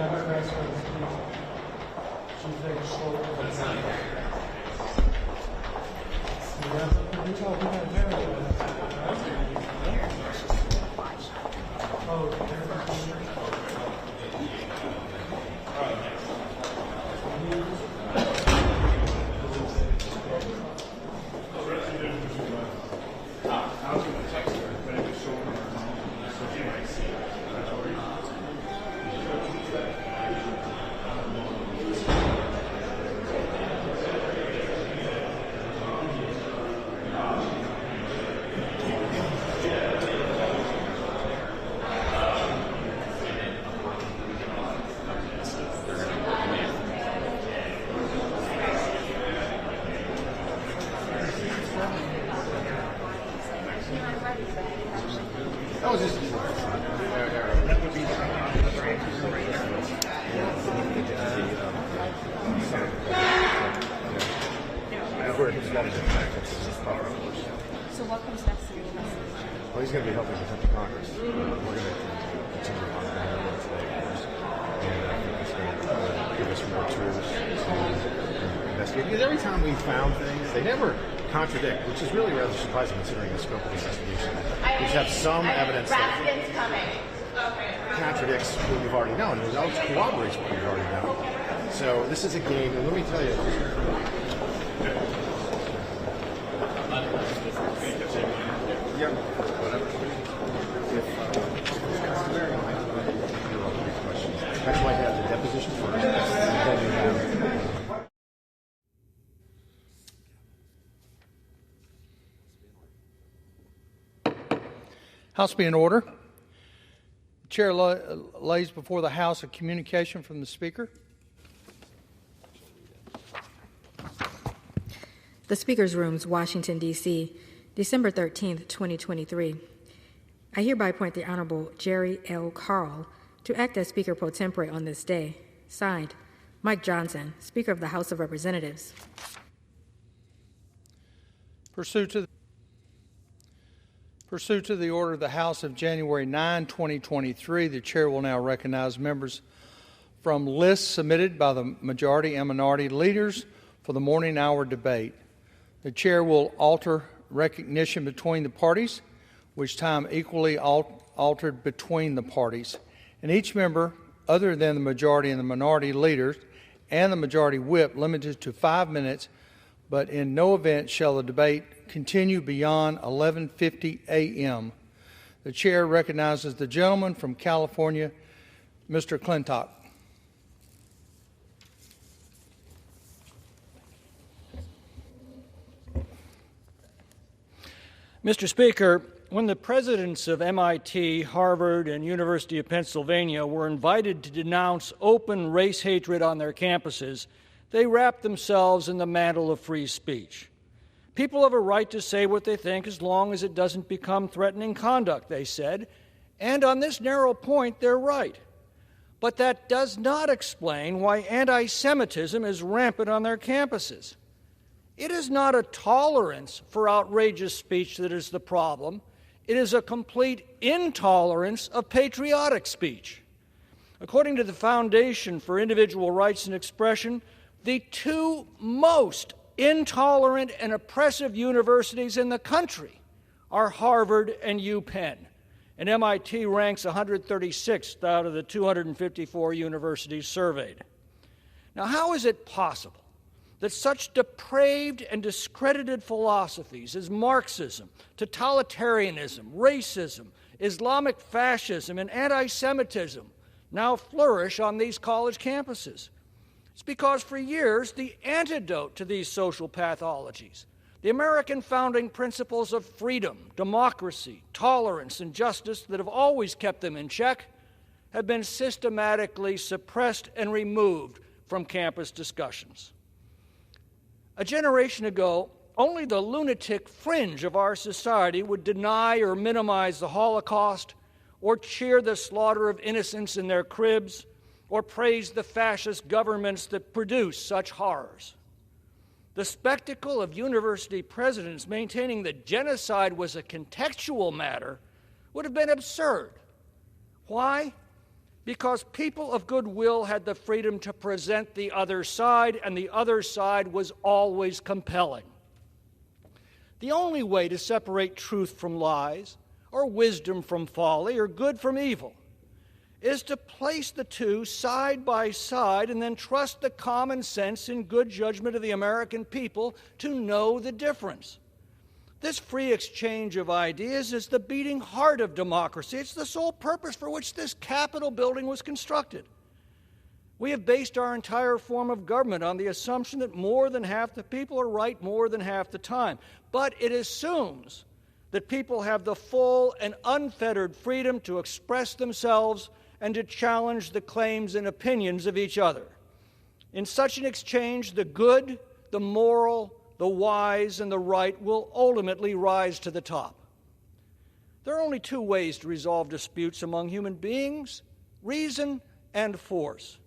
Democrats for the speaker. She's very short. That was just that would be So what comes next in the message? Well, he's going to be helping protect the Congress. We're going to continue on the dialogue today, of course, and I think it's going to give us more tools to investigate. Because every time we found things, they never contradict, which is really rather surprising considering the scope of the investigation. We just have some evidence that contradicts what we've already known, and it also corroborates what we've already known. So this is a game, and let me tell you. Yeah, whatever. That's why I have the deposition first. House be in order. The chair lays before the House a communication from the Speaker. The Speaker's Rooms, Washington, D.C., December 13th, 2023. I hereby appoint the Honorable Jerry L. Carl to act as Speaker pro tempore on this day. Signed, Mike Johnson, Speaker of the House of Representatives. Pursuant to the order of the House of January 9, 2023, the Chair will now recognize members from lists submitted by the majority and minority leaders for the morning hour debate. The Chair will alter recognition between the parties, which time equally altered between the parties. And each member, other than the majority and the minority leaders and the majority whip, limited to 5 minutes, but in no event shall the debate continue beyond 11:50 a.m. The Chair recognizes the gentleman from California, Mr. Clintock. Mr. Speaker, when the presidents of MIT, Harvard, and University of Pennsylvania were invited to denounce open race hatred on their campuses, they wrapped themselves in the mantle of free speech. People have a right to say what they think as long as it doesn't become threatening conduct, they said, and on this narrow point, they're right. But that does not explain why anti-Semitism is rampant on their campuses. It is not a tolerance for outrageous speech that is the problem. It is a complete intolerance of patriotic speech. According to the Foundation for Individual Rights and Expression, the two most intolerant and oppressive universities in the country are Harvard and UPenn, and MIT ranks 136th out of the 254 universities surveyed. Now, how is it possible that such depraved and discredited philosophies as Marxism, totalitarianism, racism, Islamic fascism, and anti-Semitism now flourish on these college campuses? It's because for years, the antidote to these social pathologies, the American founding principles of freedom, democracy, tolerance, and justice that have always kept them in check, have been systematically suppressed and removed from campus discussions. A generation ago, only the lunatic fringe of our society would deny or minimize the Holocaust, or cheer the slaughter of innocents in their cribs, or praise the fascist governments that produce such horrors. The spectacle of university presidents maintaining that genocide was a contextual matter would have been absurd. Why? because people of goodwill had the freedom to present the other side, and the other side was always compelling. The only way to separate truth from lies, or wisdom from folly, or good from evil, is to place the two side by side and then trust the common sense and good judgment of the American people to know the difference. This free exchange of ideas is the beating heart of democracy. It's the sole purpose for which this Capitol building was constructed. We have based our entire form of government on the assumption that more than half the people are right more than half the time. But it assumes that people have the full and unfettered freedom to express themselves and to challenge the claims and opinions of each other. In such an exchange, the good, the moral, the wise, and the right will ultimately rise to the top. There are only two ways to resolve disputes among human beings: reason and force.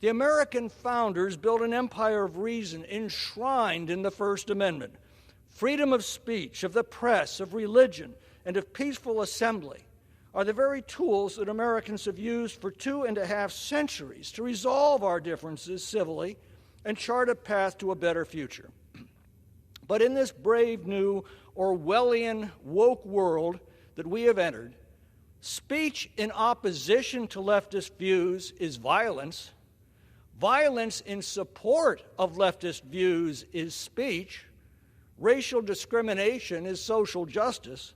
The American founders built an empire of reason enshrined in the First Amendment. Freedom of speech, of the press, of religion, and of peaceful assembly are the very tools that Americans have used for 2.5 centuries to resolve our differences civilly and chart a path to a better future. But in this brave new Orwellian woke world that we have entered, speech in opposition to leftist views is violence. Violence in support of leftist views is speech. Racial discrimination is social justice.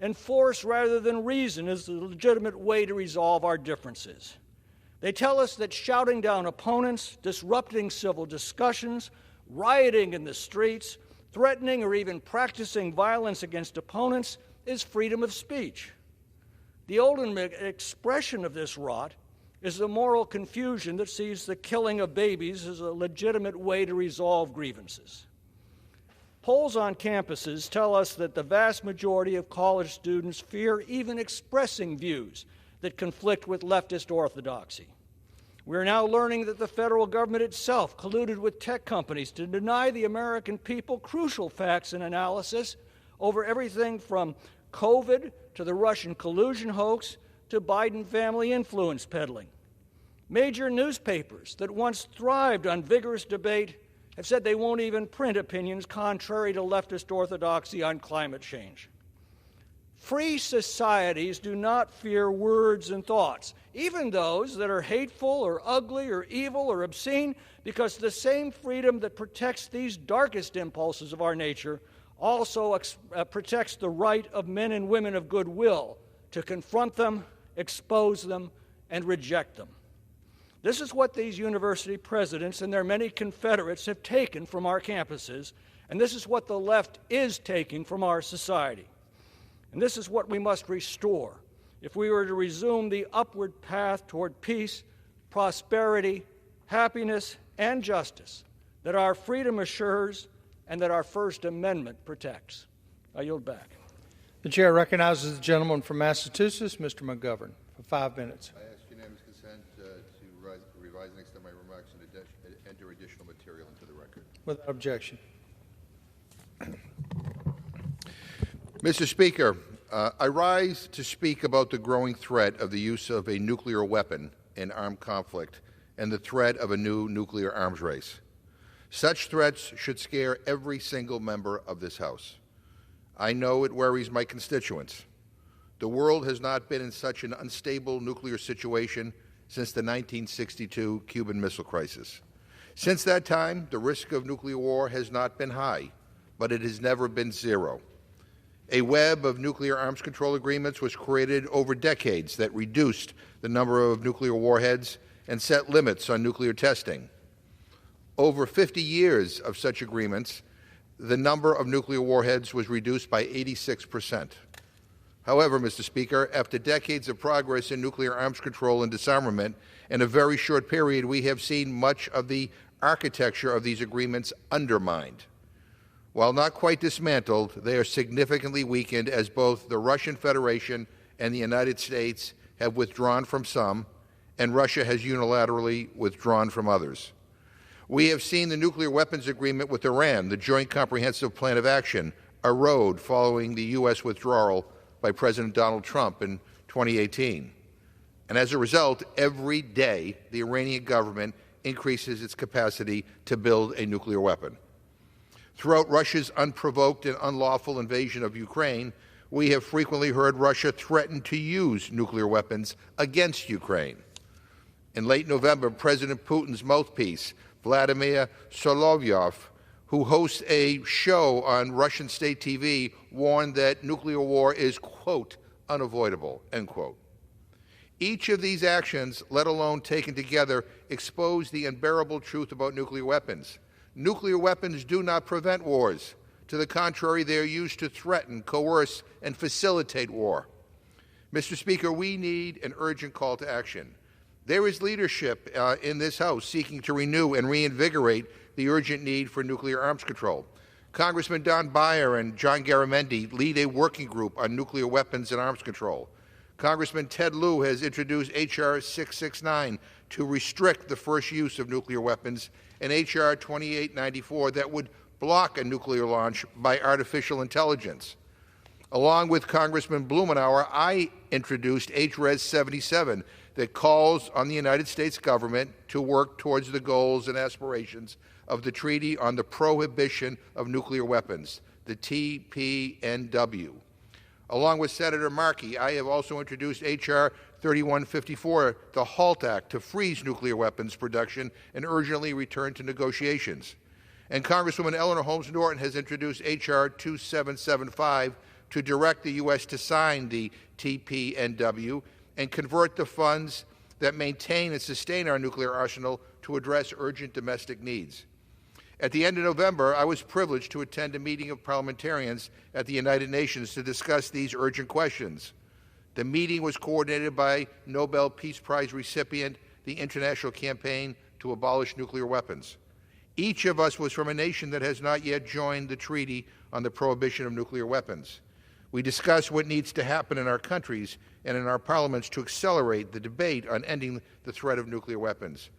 And force rather than reason is the legitimate way to resolve our differences. They tell us that shouting down opponents, disrupting civil discussions, rioting in the streets, threatening or even practicing violence against opponents is freedom of speech. The ultimate expression of this rot is the moral confusion that sees the killing of babies as a legitimate way to resolve grievances. Polls on campuses tell us that the vast majority of college students fear even expressing views that conflict with leftist orthodoxy. We're now learning that the federal government itself colluded with tech companies to deny the American people crucial facts and analysis over everything from COVID to the Russian collusion hoax to Biden family influence peddling. Major newspapers that once thrived on vigorous debate have said they won't even print opinions contrary to leftist orthodoxy on climate change. Free societies do not fear words and thoughts, even those that are hateful or ugly or evil or obscene, because the same freedom that protects these darkest impulses of our nature also protects the right of men and women of goodwill to confront them, expose them, and reject them. This is what these university presidents and their many confederates have taken from our campuses, and this is what the left is taking from our society. And this is what we must restore if we were to resume the upward path toward peace, prosperity, happiness, and justice that our freedom assures and that our First Amendment protects. I yield back. The chair recognizes the gentleman from Massachusetts, Mr. McGovern, for 5 minutes. I ask unanimous consent to revise and extend my remarks and enter additional material into the record. Without objection. Mr. Speaker, I rise to speak about the growing threat of the use of a nuclear weapon in armed conflict and the threat of a new nuclear arms race. Such threats should scare every single member of this House. I know it worries my constituents. The world has not been in such an unstable nuclear situation since the 1962 Cuban Missile Crisis. Since that time, the risk of nuclear war has not been high, but it has never been zero. A web of nuclear arms control agreements was created over decades that reduced the number of nuclear warheads and set limits on nuclear testing. Over 50 years of such agreements, the number of nuclear warheads was reduced by 86%. However, Mr. Speaker, after decades of progress in nuclear arms control and disarmament, in a very short period, we have seen much of the architecture of these agreements undermined. While not quite dismantled, they are significantly weakened as both the Russian Federation and the United States have withdrawn from some, and Russia has unilaterally withdrawn from others. We have seen the nuclear weapons agreement with Iran, the Joint Comprehensive Plan of Action, erode following the U.S. withdrawal by President Donald Trump in 2018. And as a result, every day the Iranian government increases its capacity to build a nuclear weapon. Throughout Russia's unprovoked and unlawful invasion of Ukraine, we have frequently heard Russia threaten to use nuclear weapons against Ukraine. In late November, President Putin's mouthpiece, Vladimir Solovyov, who hosts a show on Russian state TV, warned that nuclear war is, quote, unavoidable, end quote. Each of these actions, let alone taken together, expose the unbearable truth about nuclear weapons. Nuclear weapons do not prevent wars. To the contrary, they are used to threaten, coerce, and facilitate war. Mr. Speaker, we need an urgent call to action. There is leadership in this House seeking to renew and reinvigorate the urgent need for nuclear arms control. Congressman Don Beyer and John Garamendi lead a working group on nuclear weapons and arms control. Congressman Ted Lieu has introduced H.R. 669 to restrict the first use of nuclear weapons, and H.R. 2894 that would block a nuclear launch by artificial intelligence. Along with Congressman Blumenauer, I introduced H.Res. 77 that calls on the United States government to work towards the goals and aspirations of the Treaty on the Prohibition of Nuclear Weapons, the TPNW. Along with Senator Markey, I have also introduced H.R. 3154, the HALT Act, to freeze nuclear weapons production and urgently return to negotiations. And Congresswoman Eleanor Holmes Norton has introduced H.R. 2775 to direct the U.S. to sign the TPNW and convert the funds that maintain and sustain our nuclear arsenal to address urgent domestic needs. At the end of November, I was privileged to attend a meeting of parliamentarians at the United Nations to discuss these urgent questions. The meeting was coordinated by Nobel Peace Prize recipient, the International Campaign to Abolish Nuclear Weapons. Each of us was from a nation that has not yet joined the Treaty on the Prohibition of Nuclear Weapons. We discussed what needs to happen in our countries and in our parliaments to accelerate the debate on ending the threat of nuclear weapons.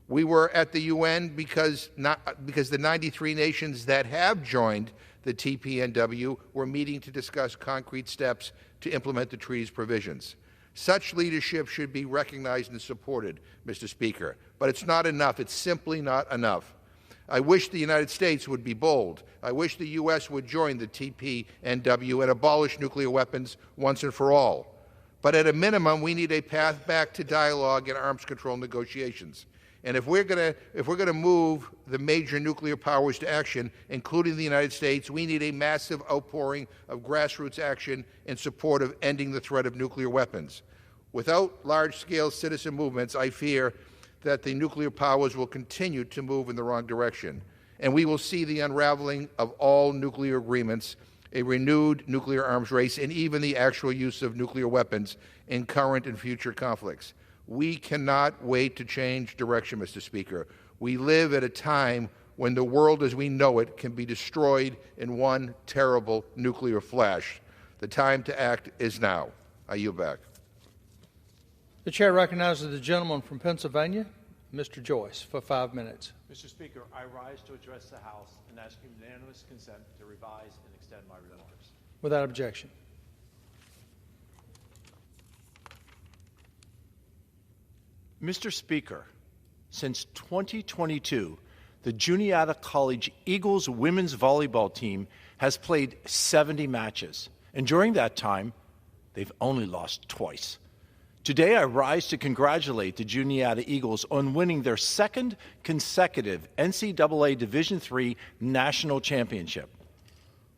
We were at the UN because the 93 nations that have joined the TPNW were meeting to discuss concrete steps to implement the treaty's provisions. Such leadership should be recognized and supported, Mr. Speaker, but it's not enough. It's simply not enough. I wish the United States would be bold. I wish the U.S. would join the TPNW and abolish nuclear weapons once and for all. But at a minimum, we need a path back to dialogue and arms control negotiations. And if we're going to move the major nuclear powers to action, including the United States, we need a massive outpouring of grassroots action in support of ending the threat of nuclear weapons. Without large-scale citizen movements, I fear that the nuclear powers will continue to move in the wrong direction, and we will see the unraveling of all nuclear agreements, a renewed nuclear arms race, and even the actual use of nuclear weapons in current and future conflicts. We cannot wait to change direction, Mr. Speaker. We live at a time when the world as we know it can be destroyed in one terrible nuclear flash. The time to act is now. I yield back. The chair recognizes the gentleman from Pennsylvania, Mr. Joyce, for 5 minutes. Mr. Speaker, I rise to address the House and ask unanimous consent to revise and extend my remarks. Without objection. Mr. Speaker, since 2022, the Juniata College Eagles women's volleyball team has played 70 matches, and during that time, they've only lost twice. Today, I rise to congratulate the Juniata Eagles on winning their second consecutive NCAA Division III National Championship.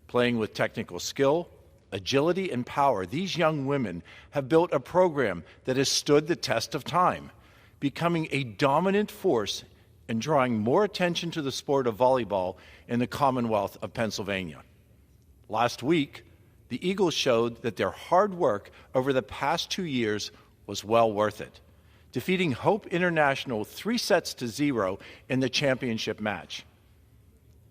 Playing with technical skill, agility, and power, these young women have built a program that has stood the test of time, becoming a dominant force and drawing more attention to the sport of volleyball in the Commonwealth of Pennsylvania. Last week, the Eagles showed that their hard work over the past 2 years was well worth it, defeating Hope International 3-0 in the championship match.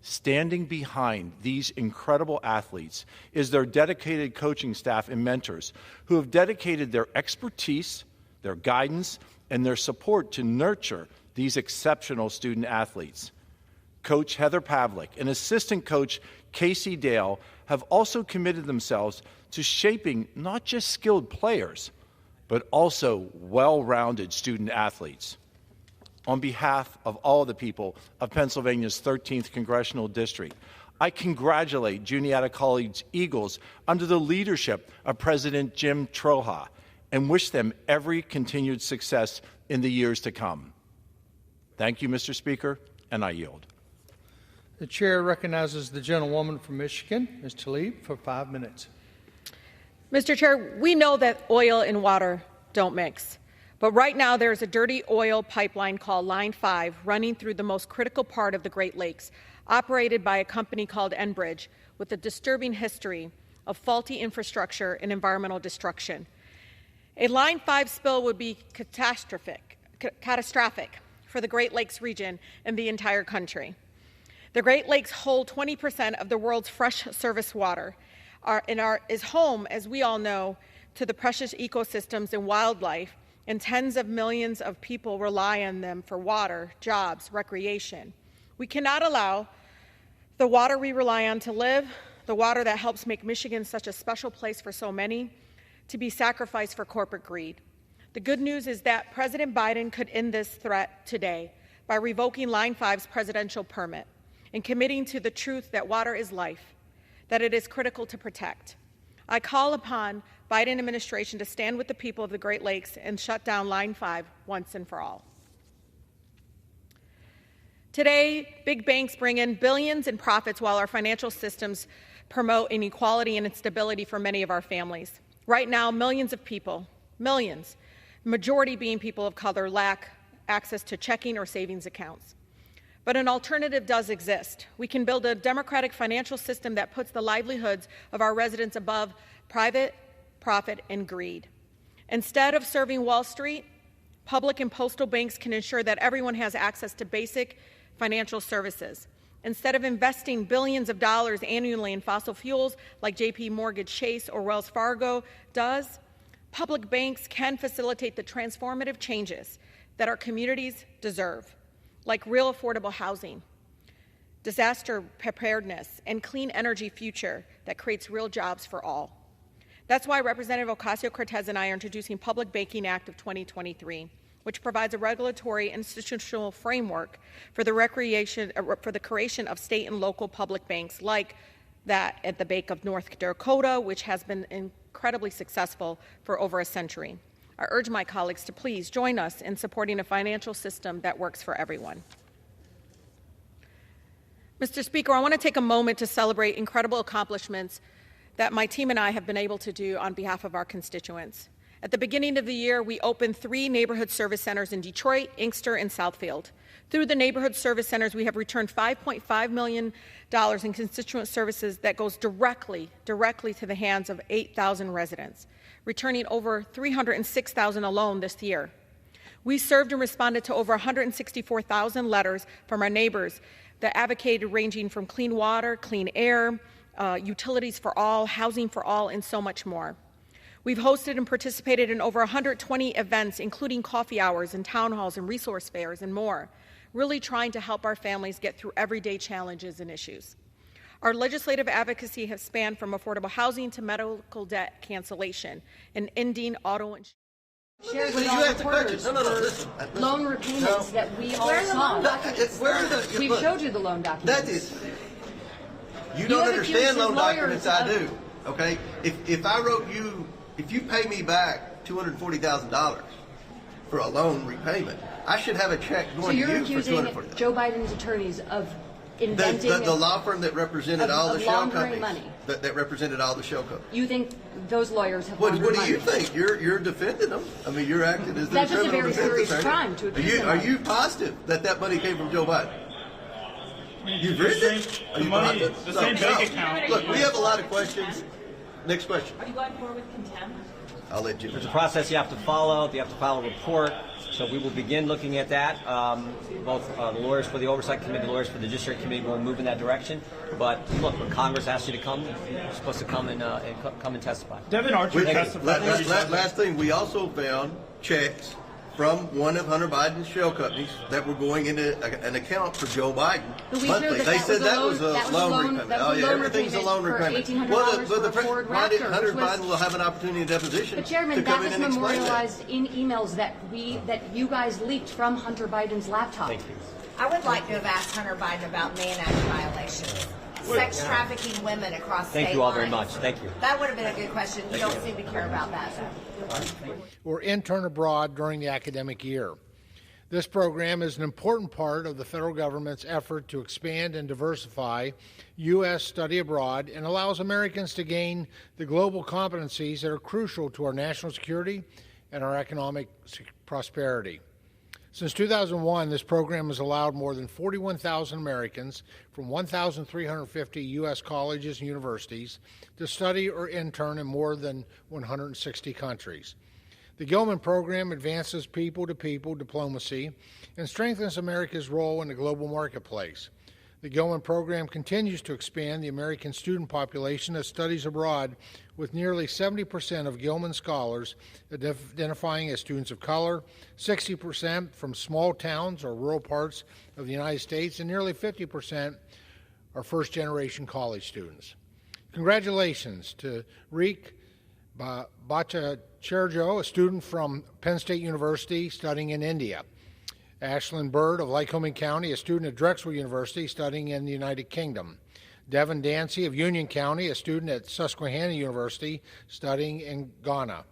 Standing behind these incredible athletes is their dedicated coaching staff and mentors who have dedicated their expertise, their guidance, and their support to nurture these exceptional student athletes. Coach Heather Pavlik and assistant coach Casey Dale have also committed themselves to shaping not just skilled players, but also well-rounded student athletes. On behalf of all of the people of Pennsylvania's 13th Congressional District, I congratulate Juniata College Eagles under the leadership of President Jim Troja and wish them every continued success in the years to come. Thank you, Mr. Speaker, and I yield. The chair recognizes the gentlewoman from Michigan, Ms. Tlaib, for 5 minutes. Mr. Chair, we know that oil and water don't mix. But right now, there's a dirty oil pipeline called Line 5 running through the most critical part of the Great Lakes, operated by a company called Enbridge, with a disturbing history of faulty infrastructure and environmental destruction. A Line 5 spill would be catastrophic for the Great Lakes region and the entire country. The Great Lakes hold 20% of the world's fresh surface water is home, as we all know, to the precious ecosystems and wildlife, and tens of millions of people rely on them for water, jobs, recreation. We cannot allow the water we rely on to live, the water that helps make Michigan such a special place for so many, to be sacrificed for corporate greed. The good news is that President Biden could end this threat today by revoking Line 5's presidential permit and committing to the truth that water is life, that it is critical to protect. I call upon Biden administration to stand with the people of the Great Lakes and shut down Line 5 once and for all. Today, big banks bring in billions in profits while our financial systems promote inequality and instability for many of our families. Right now, millions of people, millions, majority being people of color, lack access to checking or savings accounts. But an alternative does exist. We can build a democratic financial system that puts the livelihoods of our residents above private profit and greed. Instead of serving Wall Street, public and postal banks can ensure that everyone has access to basic financial services. Instead of investing billions of dollars annually in fossil fuels like JP Morgan Chase or Wells Fargo does, public banks can facilitate the transformative changes that our communities deserve, like real affordable housing, disaster preparedness, and clean energy future that creates real jobs for all. That's why Representative Ocasio-Cortez and I are introducing Public Banking Act of 2023, which provides a regulatory institutional framework for the creation of state and local public banks like that at the Bank of North Dakota, which has been incredibly successful for over a century. I urge my colleagues to please join us in supporting a financial system that works for everyone. Mr. Speaker, I want to take a moment to celebrate incredible accomplishments that my team and I have been able to do on behalf of our constituents. At the beginning of the year, we opened 3 neighborhood service centers in Detroit, Inkster, and Southfield. Through the neighborhood service centers, we have returned $5.5 million in constituent services that goes directly to the hands of 8,000 residents, returning over 306,000 alone this year. We served and responded to over 164,000 letters from our neighbors that advocated ranging from clean water, clean air, utilities for all, housing for all, and so much more. We've hosted and participated in over 120 events, including coffee hours and town halls and resource fairs and more, really trying to help our families get through everyday challenges and issues. Our legislative advocacy has spanned from affordable housing to medical debt cancellation and ending auto insurance. Shared with all reporters loan repayments that we all saw. We've showed you the loan documents. That is, you don't understand loan documents. I do. Okay, if I wrote you, if you pay me back $240,000 for a loan repayment, I should have a check going to you for $240,000. So you're accusing Joe Biden's attorneys of inventing the law firm that represented all the shell companies, money. That represented all the shell companies. You think those lawyers have What money? do you think? You're defending them. I mean, you're acting as that's the just a very serious crime to accuse them. Are you positive that money came from Joe Biden? You've written it? Are you positive? The same bank account. Look, we have a lot of questions. Next question. Are you going forward with contempt? I'll let you. There's a process you have to follow. You have to file a report. So we will begin looking at that. Both the lawyers for the Oversight Committee, the lawyers for the Judiciary Committee will move in that direction. But look, when Congress asks you to come, you're supposed to come and testify. Devin Archer testified. Last thing, we also found checks from one of Hunter Biden's shell companies that were going into an account for Joe Biden But we monthly. showed They said that was a loan repayment. that was Oh a yeah, loan everything's a loan repayment repayment. for $1,800 But for a Ford Raptor, Hunter which was- Biden will have an opportunity in deposition But Chairman, to that come was in and explain that. memorialized in emails that you guys leaked from Hunter Biden's laptop. Thank you. I would like to have asked Hunter Biden about Mann Act violations, sex trafficking women across state lines. Thank you all very much. Thank you. That would have been a good question. You don't seem to care about that, though. Or intern abroad during the academic year. This program is an important part of the federal government's effort to expand and diversify U.S. study abroad and allows Americans to gain the global competencies that are crucial to our national security and our economic prosperity. Since 2001, this program has allowed more than 41,000 Americans from 1,350 U.S. colleges and universities to study or intern in more than 160 countries. The Gilman program advances people-to-people diplomacy and strengthens America's role in the global marketplace. The Gilman program continues to expand the American student population that studies abroad, with nearly 70% of Gilman scholars identifying as students of color, 60% from small towns or rural parts of the United States, and nearly 50% are first-generation college students. Congratulations to Rick Bhattacharya, a student from Penn State University studying in India. Ashlyn Bird of Lycoming County, a student at Drexel University studying in the United Kingdom. Devin Dancy of Union County, a student at Susquehanna University studying in Ghana.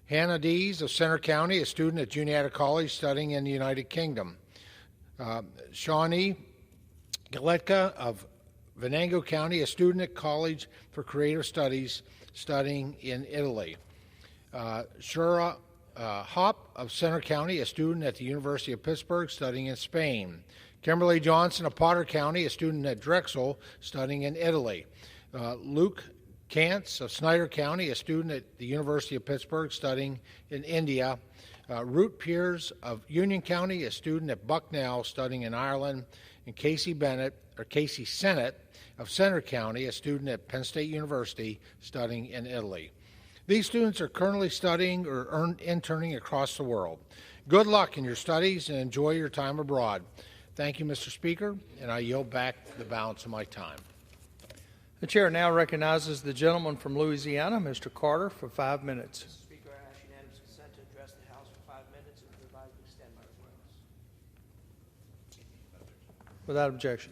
Hannah Dees of Center County, a student at Juniata College studying in the United Kingdom. Shawnee Galetka of Venango County, a student at College for Creative Studies studying in Italy. Shura Hopp of Center County, a student at the University of Pittsburgh studying in Spain. Kimberly Johnson of Potter County, a student at Drexel studying in Italy. Luke Kantz of Snyder County, a student at the University of Pittsburgh studying in India. Ruth Piers of Union County, a student at Bucknell studying in Ireland. And Casey Sennett of Center County, a student at Penn State University studying in Italy. These students are currently studying or interning across the world. Good luck in your studies and enjoy your time abroad. Thank you, Mr. Speaker, and I yield back the balance of my time. The chair now recognizes the gentleman from Louisiana, Mr. Carter, for 5 minutes. Mr. Speaker, I ask unanimous consent to address the House for 5 minutes and to advise to extend my remarks. Without objection.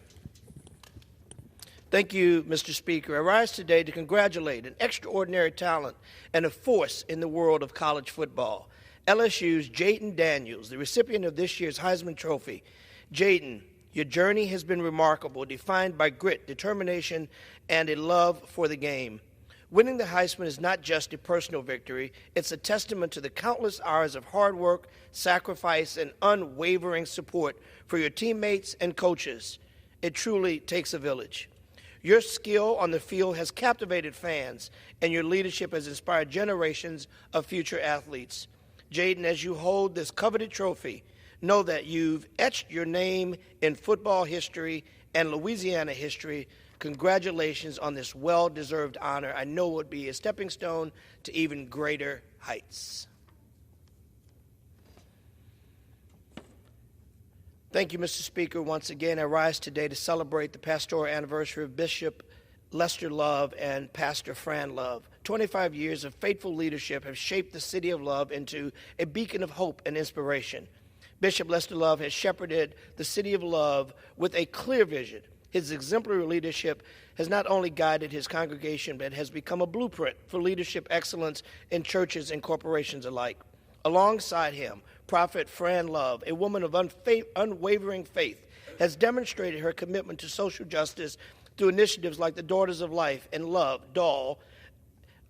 Thank you, Mr. Speaker. I rise today to congratulate an extraordinary talent and a force in the world of college football. LSU's Jayden Daniels, the recipient of this year's Heisman Trophy. Jayden, your journey has been remarkable, defined by grit, determination, and a love for the game. Winning the Heisman is not just a personal victory, it's a testament to the countless hours of hard work, sacrifice, and unwavering support for your teammates and coaches. It truly takes a village. Your skill on the field has captivated fans, and your leadership has inspired generations of future athletes. Jayden, as you hold this coveted trophy, know that you've etched your name in football history and Louisiana history. Congratulations on this well-deserved honor. I know it would be a stepping stone to even greater heights. Thank you, Mr. Speaker. Once again, I rise today to celebrate the pastoral anniversary of Bishop Lester Love and Pastor Fran Love. 25 years of faithful leadership have shaped the city of Love into a beacon of hope and inspiration. Bishop Lester Love has shepherded the city of Love with a clear vision. His exemplary leadership has not only guided his congregation, but has become a blueprint for leadership excellence in churches and corporations alike. Alongside him, Prophet Fran Love, a woman of unwavering faith, has demonstrated her commitment to social justice through initiatives like the Daughters of Life and Love, DAWL.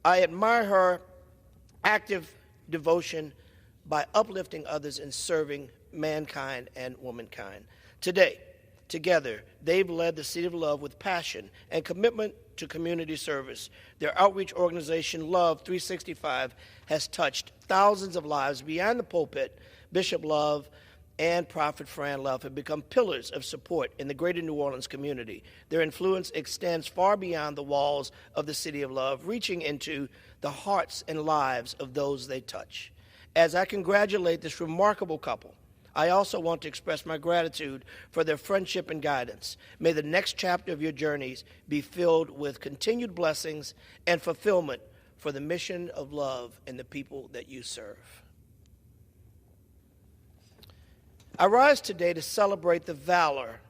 I admire her active devotion by uplifting others and serving mankind and womankind. Today, together, they've led the City of Love with passion and commitment to community service. Their outreach organization, Love 365, has touched thousands of lives beyond the pulpit. Bishop Love and Prophet Fran Love have become pillars of support in the greater New Orleans community. Their influence extends far beyond the walls of the City of Love, reaching into the hearts and lives of those they touch. As I congratulate this remarkable couple, I also want to express my gratitude for their friendship and guidance. May the next chapter of your journeys be filled with continued blessings and fulfillment for the mission of love and the people that you serve. I rise today to celebrate the valor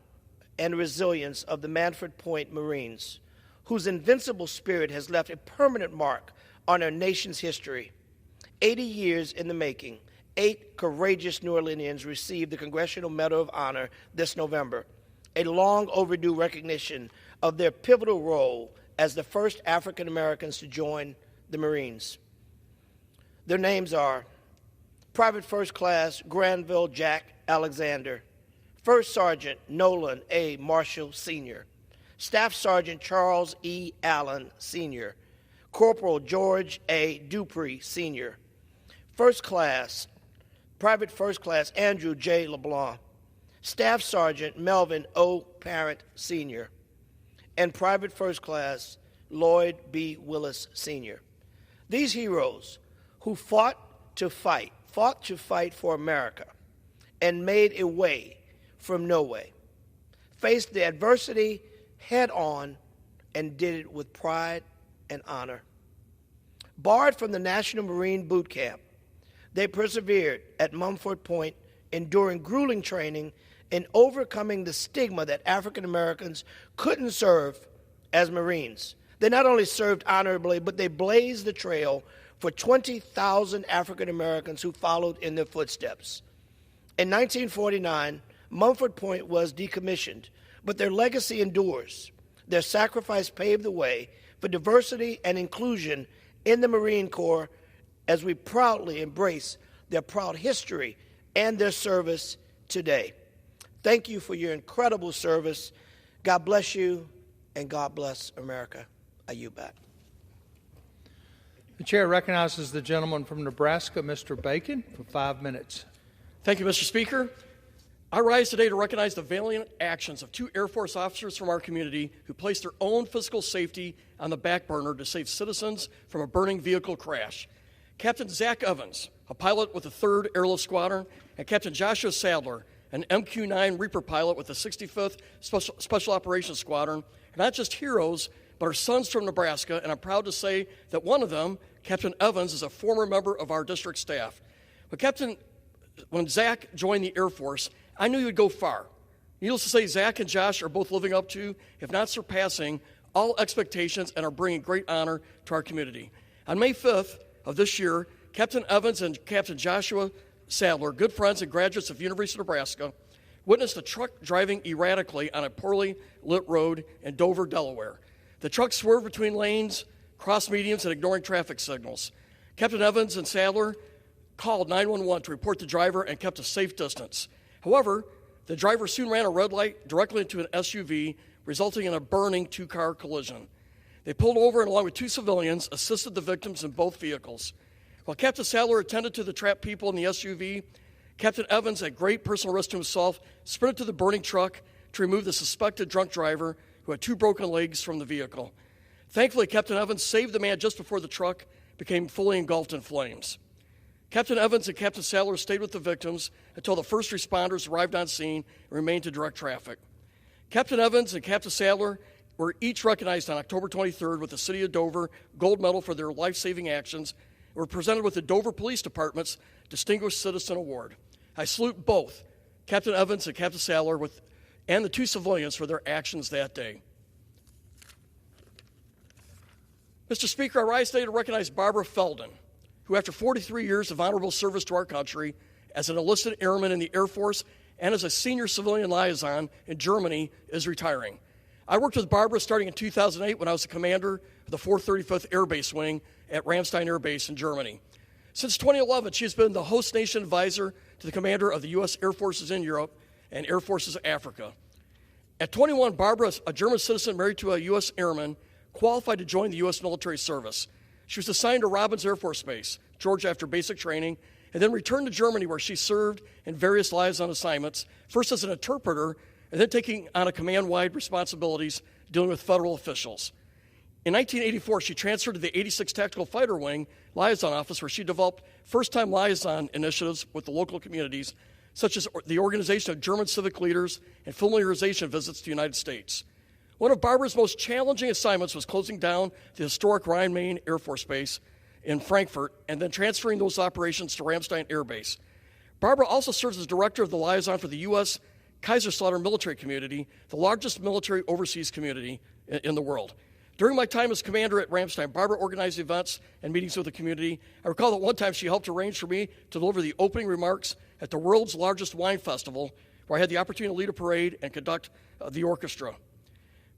and resilience of the Manfred Point Marines, whose invincible spirit has left a permanent mark on our nation's history. 80 years in the making, 8 courageous New Orleanians received the Congressional Medal of Honor this November, a long overdue recognition of their pivotal role as the first African Americans to join the Marines. Their names are Private First Class Granville Jack Alexander, First Sergeant Nolan A. Marshall, Sr., Staff Sergeant Charles E. Allen, Sr., Corporal George A. Dupree, Sr., Private First Class Andrew J. LeBlanc, Staff Sergeant Melvin O. Parent, Sr., and Private First Class Lloyd B. Willis, Sr. These heroes who fought to fight for America and made a way from no way, faced the adversity head on and did it with pride and honor. Barred from the National Marine Boot Camp, they persevered at Mumford Point, enduring grueling training and overcoming the stigma that African Americans couldn't serve as Marines. They not only served honorably, but they blazed the trail for 20,000 African Americans who followed in their footsteps. In 1949, Mumford Point was decommissioned, but their legacy endures. Their sacrifice paved the way for diversity and inclusion in the Marine Corps as we proudly embrace their proud history and their service today. Thank you for your incredible service. God bless you, and God bless America. I yield back. The chair recognizes the gentleman from Nebraska, Mr. Bacon, for 5 minutes. Thank you, Mr. Speaker. I rise today to recognize the valiant actions of 2 Air Force officers from our community who placed their own physical safety on the back burner to save citizens from a burning vehicle crash. Captain Zach Evans, a pilot with the 3rd Airlift Squadron, and Captain Joshua Sadler, an MQ-9 Reaper pilot with the 65th Special Operations Squadron, are not just heroes, but are sons from Nebraska, and I'm proud to say that one of them, Captain Evans, is a former member of our district staff. When Zach joined the Air Force, I knew he would go far. Needless to say, Zach and Josh are both living up to, if not surpassing, all expectations and are bringing great honor to our community. On May 5th of this year, Captain Evans and Captain Joshua Sadler, good friends and graduates of University of Nebraska, witnessed a truck driving erratically on a poorly lit road in Dover, Delaware. The truck swerved between lanes, crossed medians, and ignoring traffic signals. Captain Evans and Sadler called 911 to report the driver and kept a safe distance. However, the driver soon ran a red light directly into an SUV, resulting in a burning 2-car collision. They pulled over and, along with 2 civilians, assisted the victims in both vehicles. While Captain Sadler attended to the trapped people in the SUV, Captain Evans, at great personal risk to himself, sprinted to the burning truck to remove the suspected drunk driver who had 2 broken legs from the vehicle. Thankfully, Captain Evans saved the man just before the truck became fully engulfed in flames. Captain Evans and Captain Sadler stayed with the victims until the first responders arrived on scene and remained to direct traffic. Captain Evans and Captain Sadler were each recognized on October 23rd with the City of Dover Gold Medal for their life-saving actions and were presented with the Dover Police Department's Distinguished Citizen Award. I salute both Captain Evans and Captain Sadler and the 2 civilians for their actions that day. Mr. Speaker, I rise today to recognize Barbara Felden, who, after 43 years of honorable service to our country as an enlisted airman in the Air Force and as a senior civilian liaison in Germany, is retiring. I worked with Barbara starting in 2008 when I was the commander of the 435th Air Base Wing at Ramstein Air Base in Germany. Since 2011, she has been the host nation advisor to the commander of the U.S. Air Forces in Europe and Air Forces Africa. At 21, Barbara, a German citizen married to a U.S. airman, qualified to join the U.S. military service. She was assigned to Robins Air Force Base, Georgia, after basic training, and then returned to Germany, where she served in various liaison assignments, first as an interpreter and then taking on a command-wide responsibilities dealing with federal officials. In 1984, she transferred to the 86th Tactical Fighter Wing liaison office, where she developed first-time liaison initiatives with the local communities, such as the organization of German civic leaders and familiarization visits to the United States. One of Barbara's most challenging assignments was closing down the historic Rhine-Main Air Force Base in Frankfurt and then transferring those operations to Ramstein Air Base. Barbara also serves as director of the liaison for the U.S. Kaiserslautern military community, the largest military overseas community in the world. During my time as commander at Ramstein, Barbara organized events and meetings with the community. I recall that one time she helped arrange for me to deliver the opening remarks at the world's largest wine festival, where I had the opportunity to lead a parade and conduct the orchestra.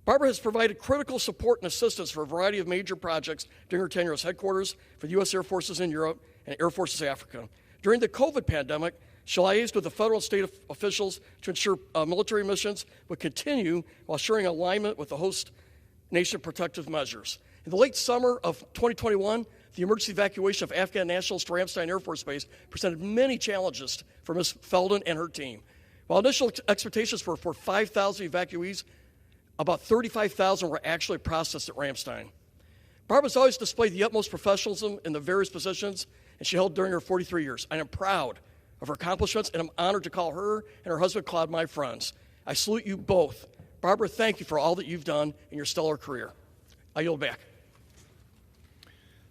Barbara has provided critical support and assistance for a variety of major projects during her tenure as headquarters for the U.S. Air Forces in Europe and Air Forces Africa. During the COVID pandemic, she liaised with the federal and state officials to ensure military missions would continue while ensuring alignment with the host nation protective measures. In the late summer of 2021, the emergency evacuation of Afghan nationals to Ramstein Air Force Base presented many challenges for Ms. Felden and her team. While initial expectations were for 5,000 evacuees, about 35,000 were actually processed at Ramstein. Barbara has always displayed the utmost professionalism in the various positions and she held during her 43 years. I am proud of her accomplishments, and I'm honored to call her and her husband, Claude, my friends. I salute you both. Barbara, thank you for all that you've done in your stellar career. I yield back.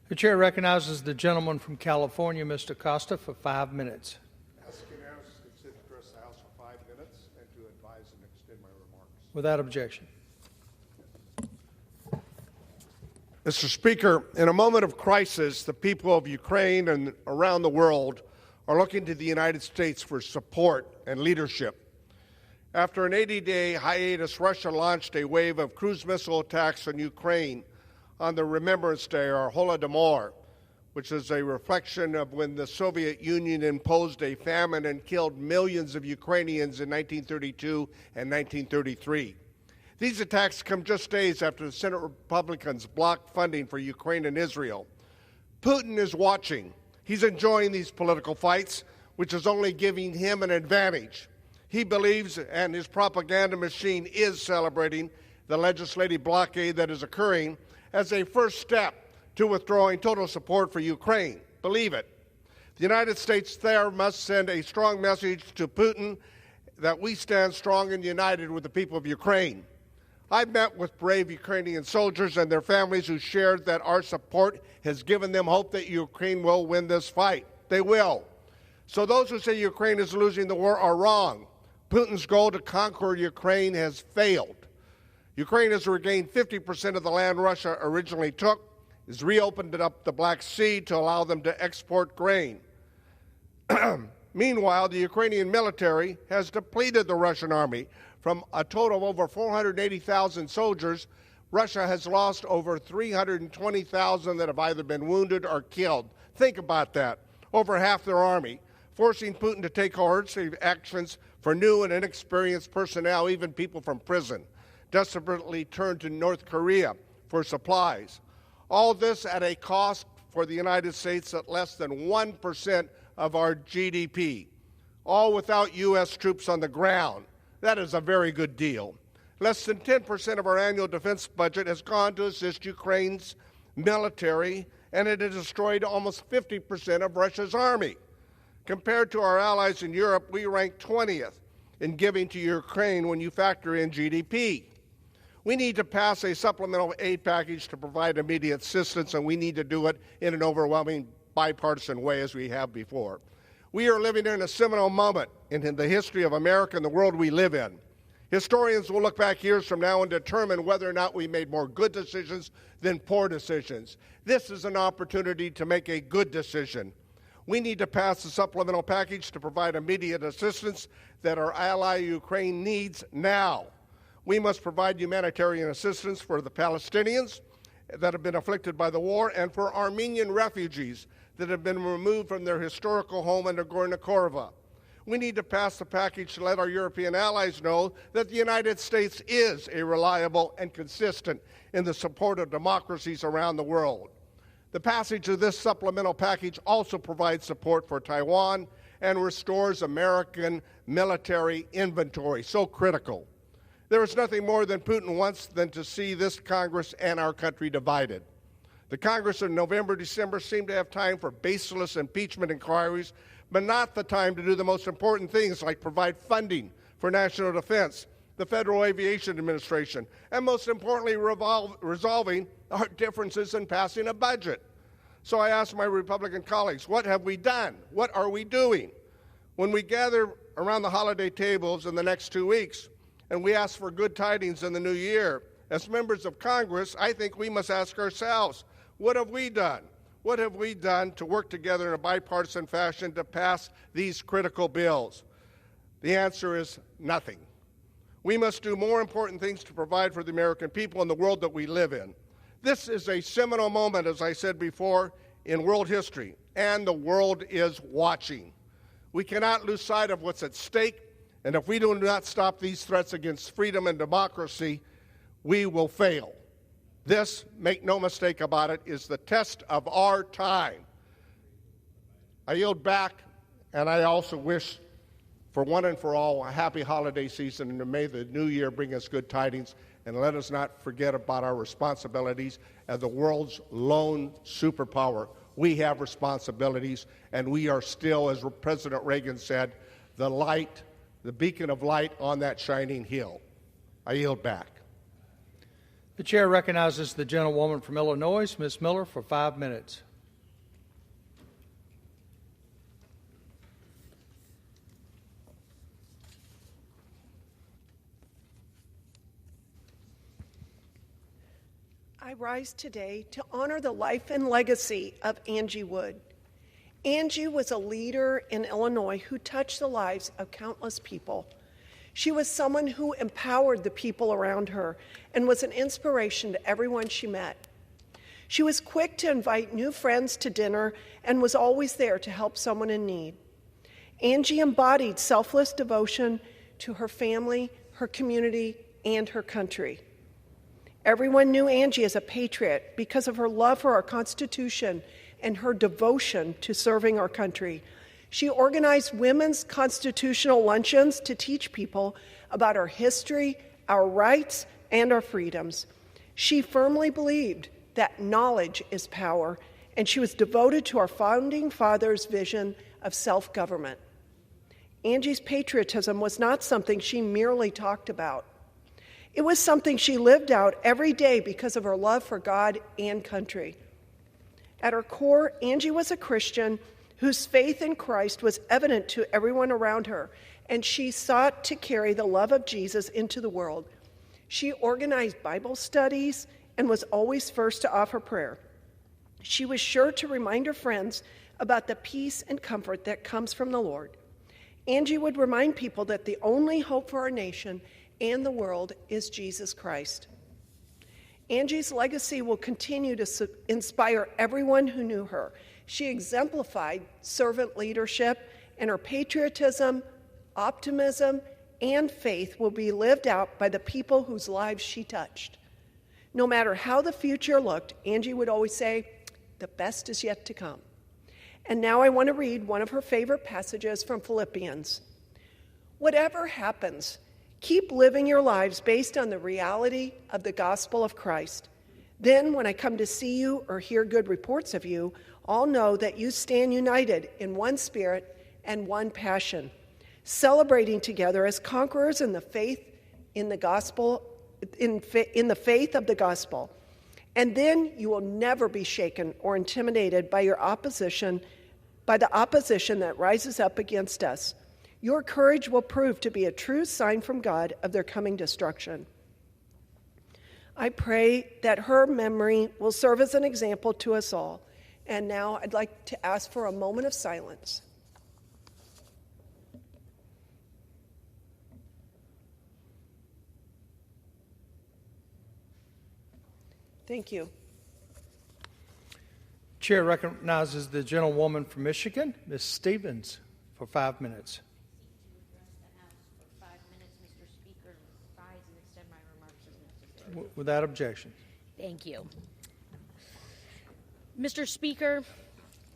The chair recognizes the gentleman from California, Mr. Costa, for 5 minutes. Ask unanimous consent to address the House for 5 minutes and to advise and extend my remarks. Without objection. Mr. Speaker, in a moment of crisis, the people of Ukraine and around the world are looking to the United States for support and leadership. After an 80-day hiatus, Russia launched a wave of cruise missile attacks on Ukraine on the Remembrance Day, or Holodomor, which is a reflection of when the Soviet Union imposed a famine and killed millions of Ukrainians in 1932 and 1933. These attacks come just days after the Senate Republicans blocked funding for Ukraine and Israel. Putin is watching. He's enjoying these political fights, which is only giving him an advantage. He believes, and his propaganda machine is celebrating, the legislative blockade that is occurring as a first step to withdrawing total support for Ukraine. Believe it. The United States there must send a strong message to Putin that we stand strong and united with the people of Ukraine. I've met with brave Ukrainian soldiers and their families who shared that our support has given them hope that Ukraine will win this fight. They will. So those who say Ukraine is losing the war are wrong. Putin's goal to conquer Ukraine has failed. Ukraine has regained 50% of the land Russia originally took, has reopened up the Black Sea to allow them to export grain. Meanwhile, the Ukrainian military has depleted the Russian army. From a total of over 480,000 soldiers, Russia has lost over 320,000 that have either been wounded or killed. Think about that. Over half their army, forcing Putin to take coercive actions for new and inexperienced personnel, even people from prison, desperately turn to North Korea for supplies. All this at a cost for the United States at less than 1% of our GDP, all without U.S. troops on the ground. That is a very good deal. Less than 10% of our annual defense budget has gone to assist Ukraine's military, and it has destroyed almost 50% of Russia's army. Compared to our allies in Europe, we rank 20th in giving to Ukraine when you factor in GDP. We need to pass a supplemental aid package to provide immediate assistance, and we need to do it in an overwhelming bipartisan way as we have before. We are living in a seminal moment in the history of America and the world we live in. Historians will look back years from now and determine whether or not we made more good decisions than poor decisions. This is an opportunity to make a good decision. We need to pass a supplemental package to provide immediate assistance that our ally Ukraine needs now. We must provide humanitarian assistance for the Palestinians that have been afflicted by the war and for Armenian refugees that have been removed from their historical home in Nagorno-Karabakh. We need to pass the package to let our European allies know that the United States is a reliable and consistent in the support of democracies around the world. The passage of this supplemental package also provides support for Taiwan and restores American military inventory, so critical. There is nothing more than Putin wants than to see this Congress and our country divided. The Congress in November, December seemed to have time for baseless impeachment inquiries, but not the time to do the most important things like provide funding for national defense, the Federal Aviation Administration, and most importantly, resolving our differences in passing a budget. So I asked my Republican colleagues, what have we done? What are we doing? When we gather around the holiday tables in the next 2 weeks, and we ask for good tidings in the new year, as members of Congress, I think we must ask ourselves, what have we done? What have we done to work together in a bipartisan fashion to pass these critical bills? The answer is nothing. We must do more important things to provide for the American people and the world that we live in. This is a seminal moment, as I said before, in world history, and the world is watching. We cannot lose sight of what's at stake, and if we do not stop these threats against freedom and democracy, we will fail. This, make no mistake about it, is the test of our time. I yield back, and I also wish for one and for all a happy holiday season, and may the new year bring us good tidings, and let us not forget about our responsibilities as the world's lone superpower. We have responsibilities, and we are still, as President Reagan said, the light, the beacon of light on that shining hill. I yield back. The chair recognizes the gentlewoman from Illinois, Ms. Miller, for 5 minutes. I rise today to honor the life and legacy of Angie Wood. Angie was a leader in Illinois who touched the lives of countless people. She was someone who empowered the people around her and was an inspiration to everyone she met. She was quick to invite new friends to dinner and was always there to help someone in need. Angie embodied selfless devotion to her family, her community, and her country. Everyone knew Angie as a patriot because of her love for our Constitution and her devotion to serving our country. She organized women's constitutional luncheons to teach people about our history, our rights, and our freedoms. She firmly believed that knowledge is power, and she was devoted to our founding fathers' vision of self-government. Angie's patriotism was not something she merely talked about. It was something she lived out every day because of her love for God and country. At her core, Angie was a Christian whose faith in Christ was evident to everyone around her, and she sought to carry the love of Jesus into the world. She organized Bible studies and was always first to offer prayer. She was sure to remind her friends about the peace and comfort that comes from the Lord. Angie would remind people that the only hope for our nation and the world is Jesus Christ. Angie's legacy will continue to inspire everyone who knew her. She exemplified servant leadership, and her patriotism, optimism, and faith will be lived out by the people whose lives she touched. No matter how the future looked, Angie would always say, "The best is yet to come." And now I want to read one of her favorite passages from Philippians. Whatever happens, keep living your lives based on the reality of the gospel of Christ. Then, when I come to see you or hear good reports of you, I'll know that you stand united in one spirit and one passion, celebrating together as conquerors in the faith in the gospel, in the faith of the gospel. And then you will never be shaken or intimidated by your opposition, by the opposition that rises up against us. Your courage will prove to be a true sign from God of their coming destruction. I pray that her memory will serve as an example to us all. And now I'd like to ask for a moment of silence. Thank you. Chair recognizes the gentlewoman from Michigan, Ms. Stevens, for 5 minutes. Without objection. Thank you. Mr. Speaker,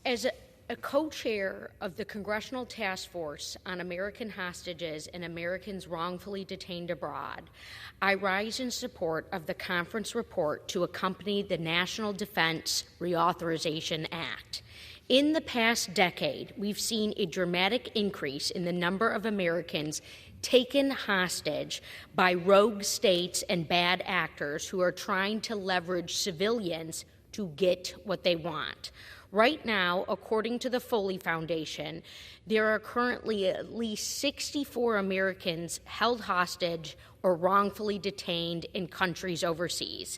as a co-chair of the Congressional Task Force on American Hostages and Americans Wrongfully Detained Abroad, I rise in support of the conference report to accompany the National Defense Reauthorization Act. In the past decade, we've seen a dramatic increase in the number of Americans taken hostage by rogue states and bad actors who are trying to leverage civilians to get what they want. Right now, according to the Foley Foundation, there are currently at least 64 Americans held hostage or wrongfully detained in countries overseas.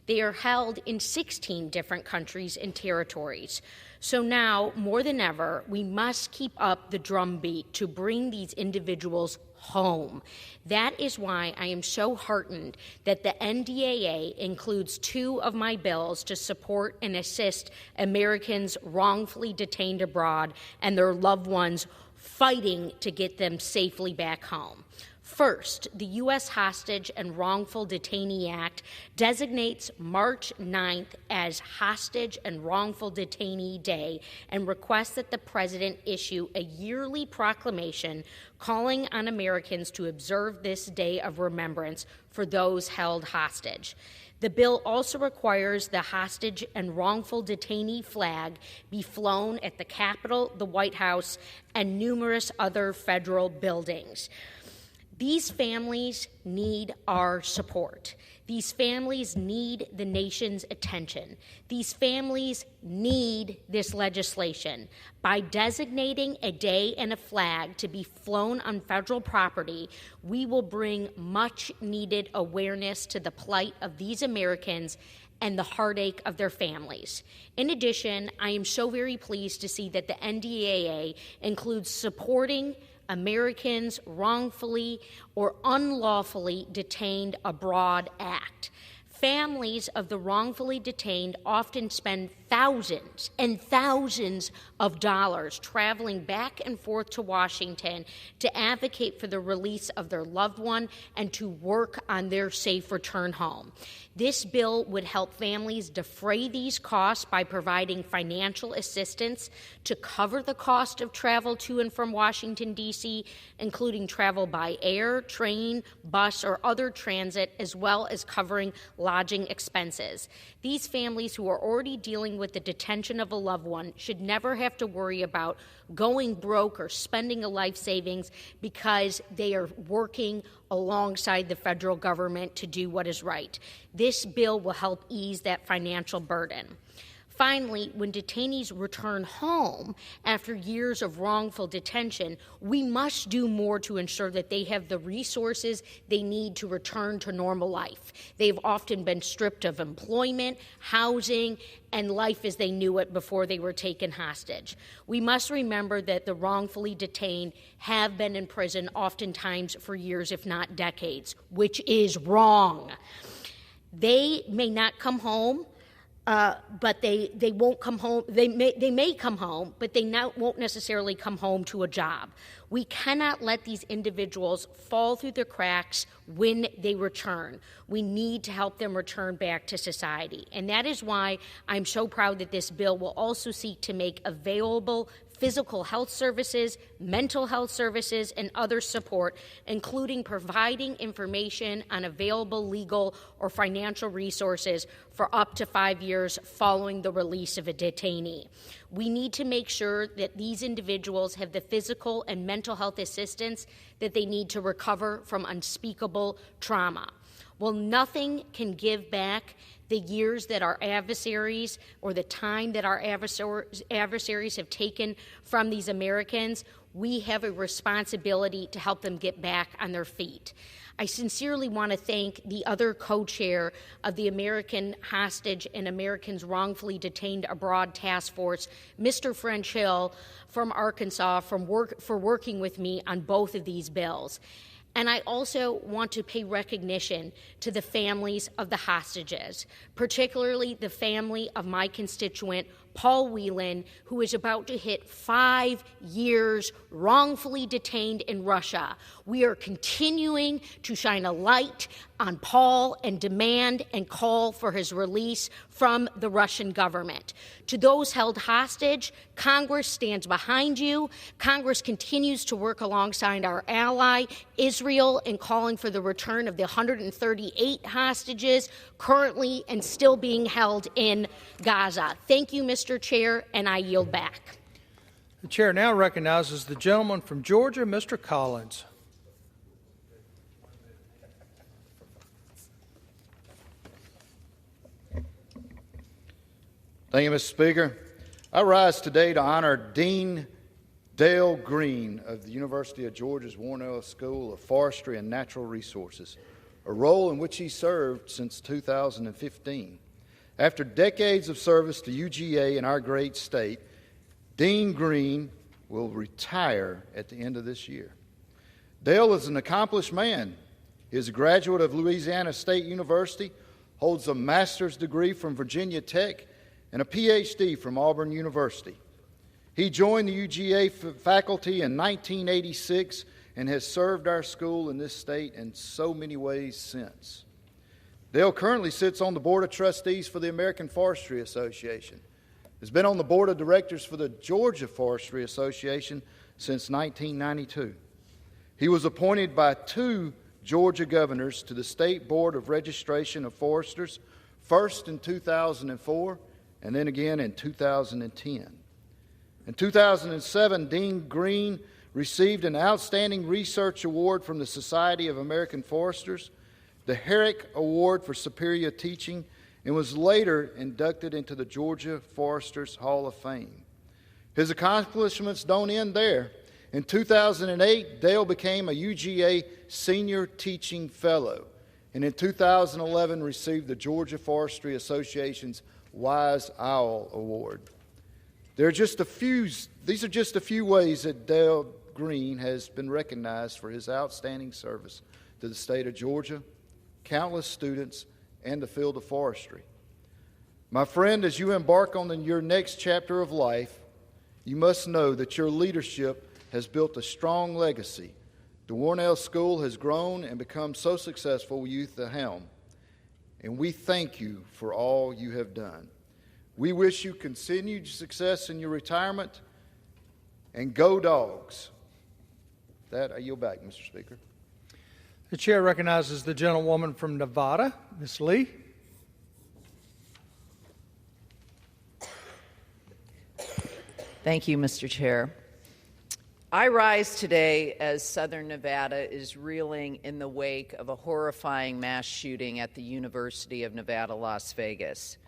They are held in 16 different countries and territories. So now, more than ever, we must keep up the drumbeat to bring these individuals home. That is why I am so heartened that the NDAA includes 2 of my bills to support and assist Americans wrongfully detained abroad and their loved ones fighting to get them safely back home. First, the U.S. Hostage and Wrongful Detainee Act designates March 9th as Hostage and Wrongful Detainee Day and requests that the President issue a yearly proclamation calling on Americans to observe this day of remembrance for those held hostage. The bill also requires the hostage and wrongful detainee flag be flown at the Capitol, the White House, and numerous other federal buildings. These families need our support. These families need the nation's attention. These families need this legislation. By designating a day and a flag to be flown on federal property, we will bring much needed awareness to the plight of these Americans and the heartache of their families. In addition, I am so very pleased to see that the NDAA includes supporting Americans Wrongfully or Unlawfully Detained Abroad Act. Families of the wrongfully detained often spend thousands and thousands of dollars traveling back and forth to Washington to advocate for the release of their loved one and to work on their safe return home. This bill would help families defray these costs by providing financial assistance to cover the cost of travel to and from Washington, D.C., including travel by air, train, bus, or other transit, as well as covering lodging expenses. These families who are already dealing with the detention of a loved one should never have to worry about going broke or spending a life savings because they are working alongside the federal government to do what is right. This bill will help ease that financial burden. Finally, when detainees return home after years of wrongful detention, we must do more to ensure that they have the resources they need to return to normal life. They've often been stripped of employment, housing, and life as they knew it before they were taken hostage. We must remember that the wrongfully detained have been in prison oftentimes for years, if not decades, which is wrong. They may not come home, but they won't come home. They may come home, but they won't necessarily come home to a job. We cannot let these individuals fall through the cracks when they return. We need to help them return back to society. And that is why I'm so proud that this bill will also seek to make available physical health services, mental health services, and other support, including providing information on available legal or financial resources for up to 5 years following the release of a detainee. We need to make sure that these individuals have the physical and mental health assistance that they need to recover from unspeakable trauma. Well, nothing can give back the years that our adversaries or the time that our adversaries have taken from these Americans. We have a responsibility to help them get back on their feet. I sincerely want to thank the other co-chair of the American Hostage and Americans Wrongfully Detained Abroad Task Force, Mr. French Hill from Arkansas, for working with me on both of these bills. And I also want to pay recognition to the families of the hostages, particularly the family of my constituent, Paul Whelan, who is about to hit 5 years wrongfully detained in Russia. We are continuing to shine a light on Paul and demand and call for his release from the Russian government. To those held hostage, Congress stands behind you. Congress continues to work alongside our ally, Israel, in calling for the return of the 138 hostages currently and still being held in Gaza. Thank you, Mr. Chair, and I yield back. The chair now recognizes the gentleman from Georgia, Mr. Collins. Thank you, Mr. Speaker. I rise today to honor Dean Dale Green of the University of Georgia's Warnell School of Forestry and Natural Resources, a role in which he served since 2015. After decades of service to UGA in our great state, Dean Green will retire at the end of this year. Dale is an accomplished man. He is a graduate of Louisiana State University, holds a master's degree from Virginia Tech, and a PhD from Auburn University. He joined the UGA faculty in 1986 and has served our school in this state in so many ways since. Dale currently sits on the Board of Trustees for the American Forestry Association, has been on the Board of Directors for the Georgia Forestry Association since 1992. He was appointed by 2 Georgia governors to the State Board of Registration of Foresters, first in 2004 and then again in 2010. In 2007, Dean Green received an Outstanding Research Award from the Society of American Foresters, the Herrick Award for Superior Teaching, and was later inducted into the Georgia Foresters Hall of Fame. His accomplishments don't end there. In 2008, Dale became a UGA Senior Teaching Fellow, and in 2011 received the Georgia Forestry Association's Wise Owl Award. These are just a few ways that Dale Green has been recognized for his outstanding service to the state of Georgia, countless students, and the field of forestry. My friend, as you embark on your next chapter of life, you must know that your leadership has built a strong legacy. The Warnell School has grown and become so successful with you at the helm, and we thank you for all you have done. We wish you continued success in your retirement, and go Dogs. That I yield back, Mr. Speaker. The chair recognizes the gentlewoman from Nevada, Ms. Lee. Thank you, Mr. Chair. I rise today as Southern Nevada is reeling in the wake of a horrifying mass shooting at the University of Nevada, Las Vegas.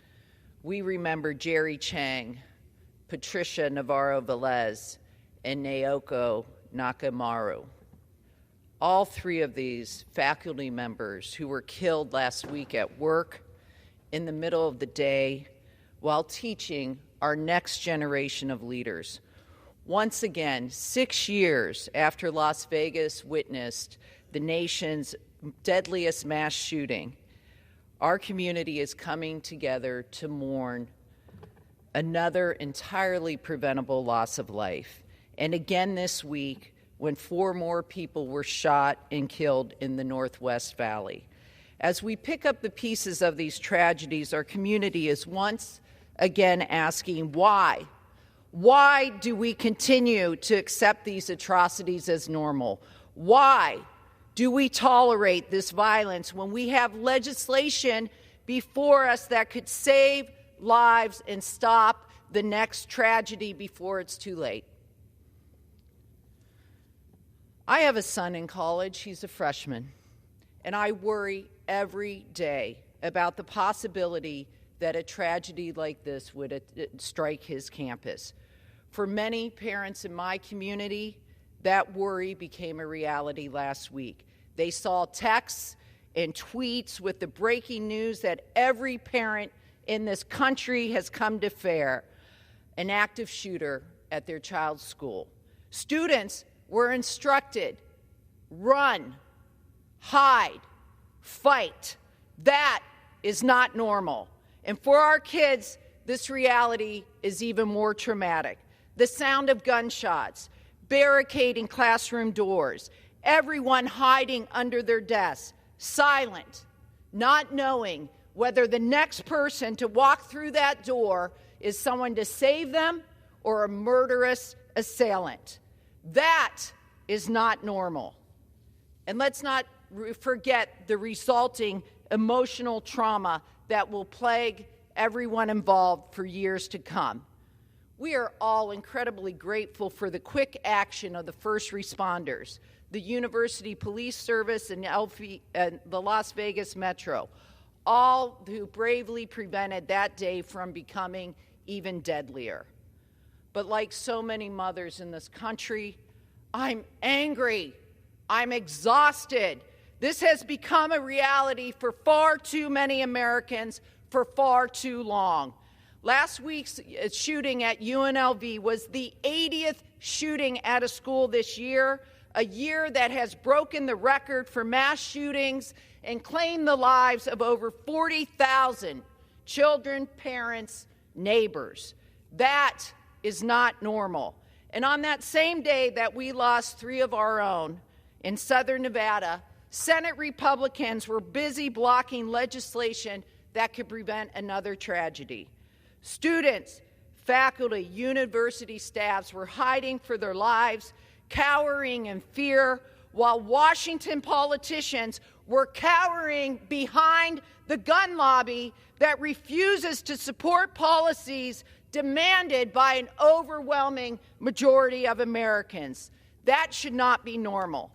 We remember Jerry Chang, Patricia Navarro-Velez, and Naoko Nakamaru. All 3 of these faculty members who were killed last week at work in the middle of the day while teaching our next generation of leaders. Once again, 6 years after Las Vegas witnessed the nation's deadliest mass shooting, our community is coming together to mourn another entirely preventable loss of life. And again this week, when 4 more people were shot and killed in the Northwest Valley. As we pick up the pieces of these tragedies, our community is once again asking why. Why do we continue to accept these atrocities as normal? Why do we tolerate this violence when we have legislation before us that could save lives and stop the next tragedy before it's too late? I have a son in college. He's a freshman. And I worry every day about the possibility that a tragedy like this would strike his campus. For many parents in my community, that worry became a reality last week. They saw texts and tweets with the breaking news that every parent in this country has come to fear: an active shooter at their child's school. Students were instructed: run, hide, fight. That is not normal. And for our kids, this reality is even more traumatic. The sound of gunshots, barricading classroom doors, everyone hiding under their desks, silent, not knowing whether the next person to walk through that door is someone to save them or a murderous assailant. That is not normal. And let's not forget the resulting emotional trauma that will plague everyone involved for years to come. We are all incredibly grateful for the quick action of the first responders, the University Police Service, and the Las Vegas Metro, all who bravely prevented that day from becoming even deadlier. But like so many mothers in this country, I'm angry. I'm exhausted. This has become a reality for far too many Americans for far too long. Last week's shooting at UNLV was the 80th shooting at a school this year, a year that has broken the record for mass shootings and claimed the lives of over 40,000 children, parents, neighbors. That is not normal. And on that same day that we lost 3 of our own in Southern Nevada, Senate Republicans were busy blocking legislation that could prevent another tragedy. Students, faculty, university staffs were hiding for their lives, cowering in fear, while Washington politicians were cowering behind the gun lobby that refuses to support policies demanded by an overwhelming majority of Americans. That should not be normal.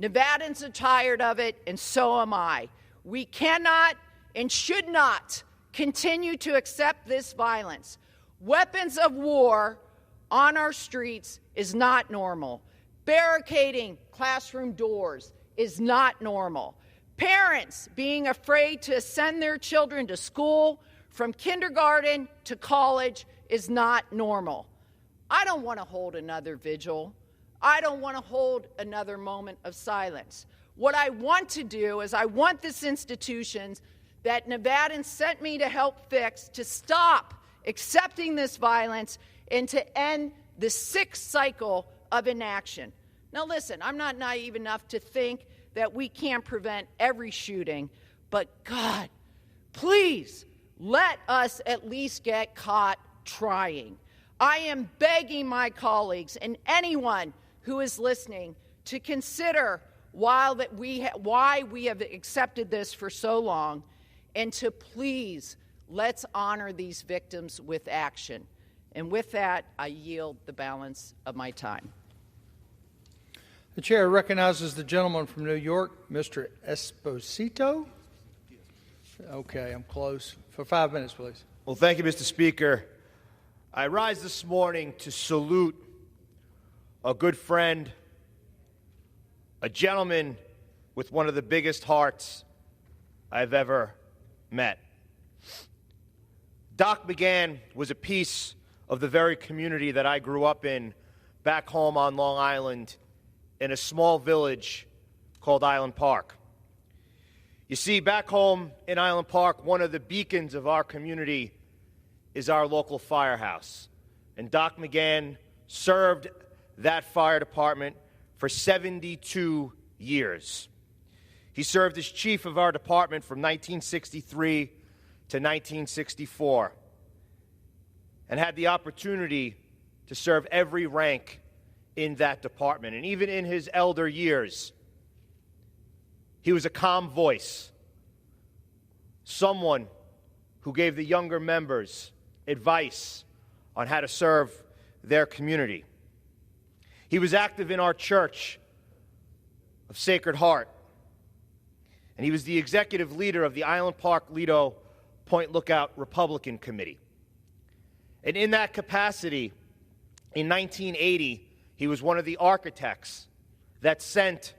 Nevadans are tired of it, and so am I. We cannot and should not continue to accept this violence. Weapons of war on our streets is not normal. Barricading classroom doors is not normal. Parents being afraid to send their children to school from kindergarten to college is not normal. I don't want to hold another vigil. I don't want to hold another moment of silence. What I want to do is I want this institution that Nevadans sent me to help fix to stop accepting this violence and to end the 6th cycle of inaction. Now listen, I'm not naive enough to think that we can't prevent every shooting, but God, please let us at least get caught trying. I am begging my colleagues and anyone who is listening to consider why we have accepted this for so long, and to please let's honor these victims with action. And with that, I yield the balance of my time. The chair recognizes the gentleman from New York, Mr. Esposito. Okay, I'm close. For 5 minutes, please. Well, thank you, Mr. Speaker. I rise this morning to salute a good friend, a gentleman with one of the biggest hearts I've ever met. Doc McGann was a piece of the very community that I grew up in back home on Long Island in a small village called Island Park. You see, back home in Island Park, one of the beacons of our community is our local firehouse. And Doc McGann served that fire department for 72 years. He served as chief of our department from 1963 to 1964 and had the opportunity to serve every rank in that department. And even in his elder years, he was a calm voice, someone who gave the younger members advice on how to serve their community. He was active in our church of Sacred Heart, and he was the executive leader of the Island Park Lido Point Lookout Republican Committee. And in that capacity, in 1980, he was one of the architects that sent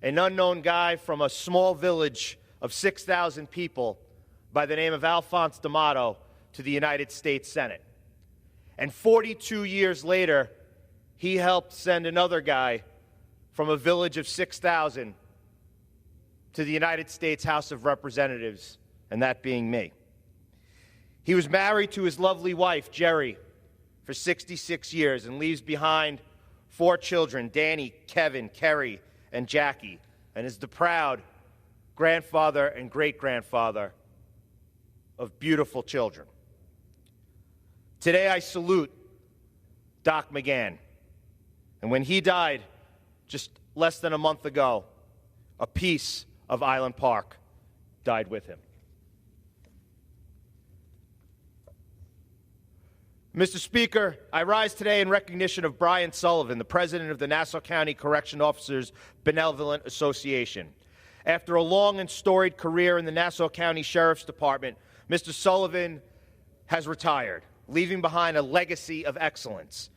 an unknown guy from a small village of 6,000 people by the name of Alphonse D'Amato to the United States Senate. And 42 years later, he helped send another guy from a village of 6,000 to the United States House of Representatives, and that being me. He was married to his lovely wife, Jerry, for 66 years and leaves behind 4 children, Danny, Kevin, Kerry, and Jackie, and is the proud grandfather, and great-grandfather of beautiful children. Today I salute Doc McGann. And when he died just less than a month ago, a piece of Island Park died with him. Mr. Speaker, I rise today in recognition of Brian Sullivan, the president of the Nassau County Correction Officers Benevolent Association. After a long and storied career in the Nassau County Sheriff's Department, Mr. Sullivan has retired, leaving behind a legacy of excellence.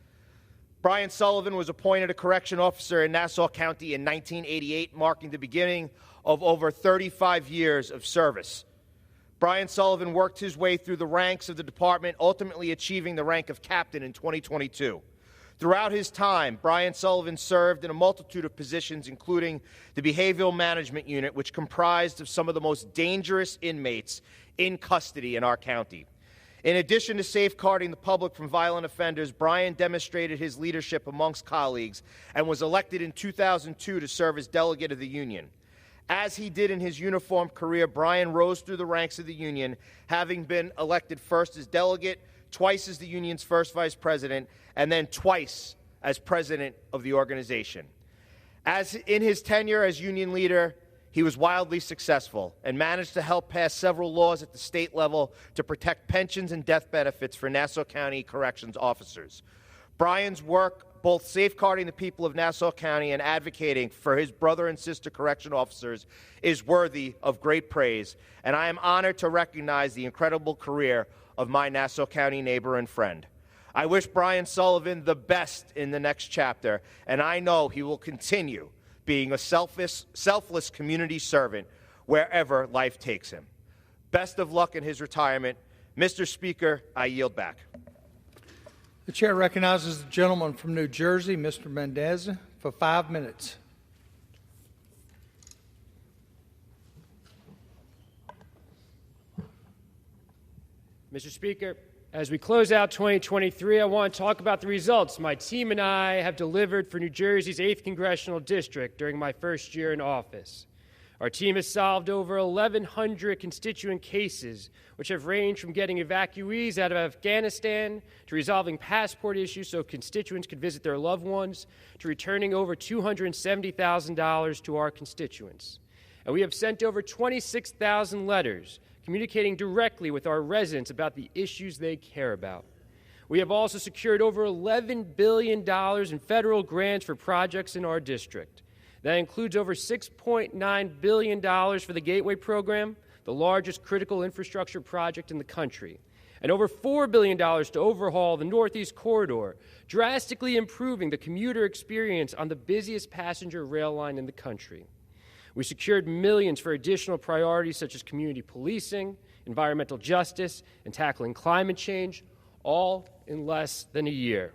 Brian Sullivan was appointed a correction officer in Nassau County in 1988, marking the beginning of over 35 years of service. Brian Sullivan worked his way through the ranks of the department, ultimately achieving the rank of captain in 2022. Throughout his time, Brian Sullivan served in a multitude of positions, including the Behavioral Management Unit, which comprised of some of the most dangerous inmates in custody in our county. In addition to safeguarding the public from violent offenders, Brian demonstrated his leadership amongst colleagues and was elected in 2002 to serve as delegate of the union. As he did in his uniformed career, Brian rose through the ranks of the union, having been elected first as delegate, twice as the union's first vice president, and then twice as president of the organization. As in his tenure as union leader, he was wildly successful and managed to help pass several laws at the state level to protect pensions and death benefits for Nassau County corrections officers. Brian's work, both safeguarding the people of Nassau County and advocating for his brother and sister correction officers, is worthy of great praise, and I am honored to recognize the incredible career of my Nassau County neighbor and friend. I wish Brian Sullivan the best in the next chapter, and I know he will continue being a selfless community servant wherever life takes him. Best of luck in his retirement. Mr. Speaker, I yield back. The chair recognizes the gentleman from New Jersey, Mr. Mendez, for 5 minutes. Mr. Speaker, as we close out 2023, I want to talk about the results my team and I have delivered for New Jersey's 8th Congressional District during my first year in office. Our team has solved over 1,100 constituent cases, which have ranged from getting evacuees out of Afghanistan to resolving passport issues so constituents could visit their loved ones, to returning over $270,000 to our constituents. And we have sent over 26,000 letters communicating directly with our residents about the issues they care about. We have also secured over $11 billion in federal grants for projects in our district. That includes over $6.9 billion for the Gateway Program, the largest critical infrastructure project in the country, and over $4 billion to overhaul the Northeast Corridor, drastically improving the commuter experience on the busiest passenger rail line in the country. We secured millions for additional priorities such as community policing, environmental justice, and tackling climate change, all in less than a year.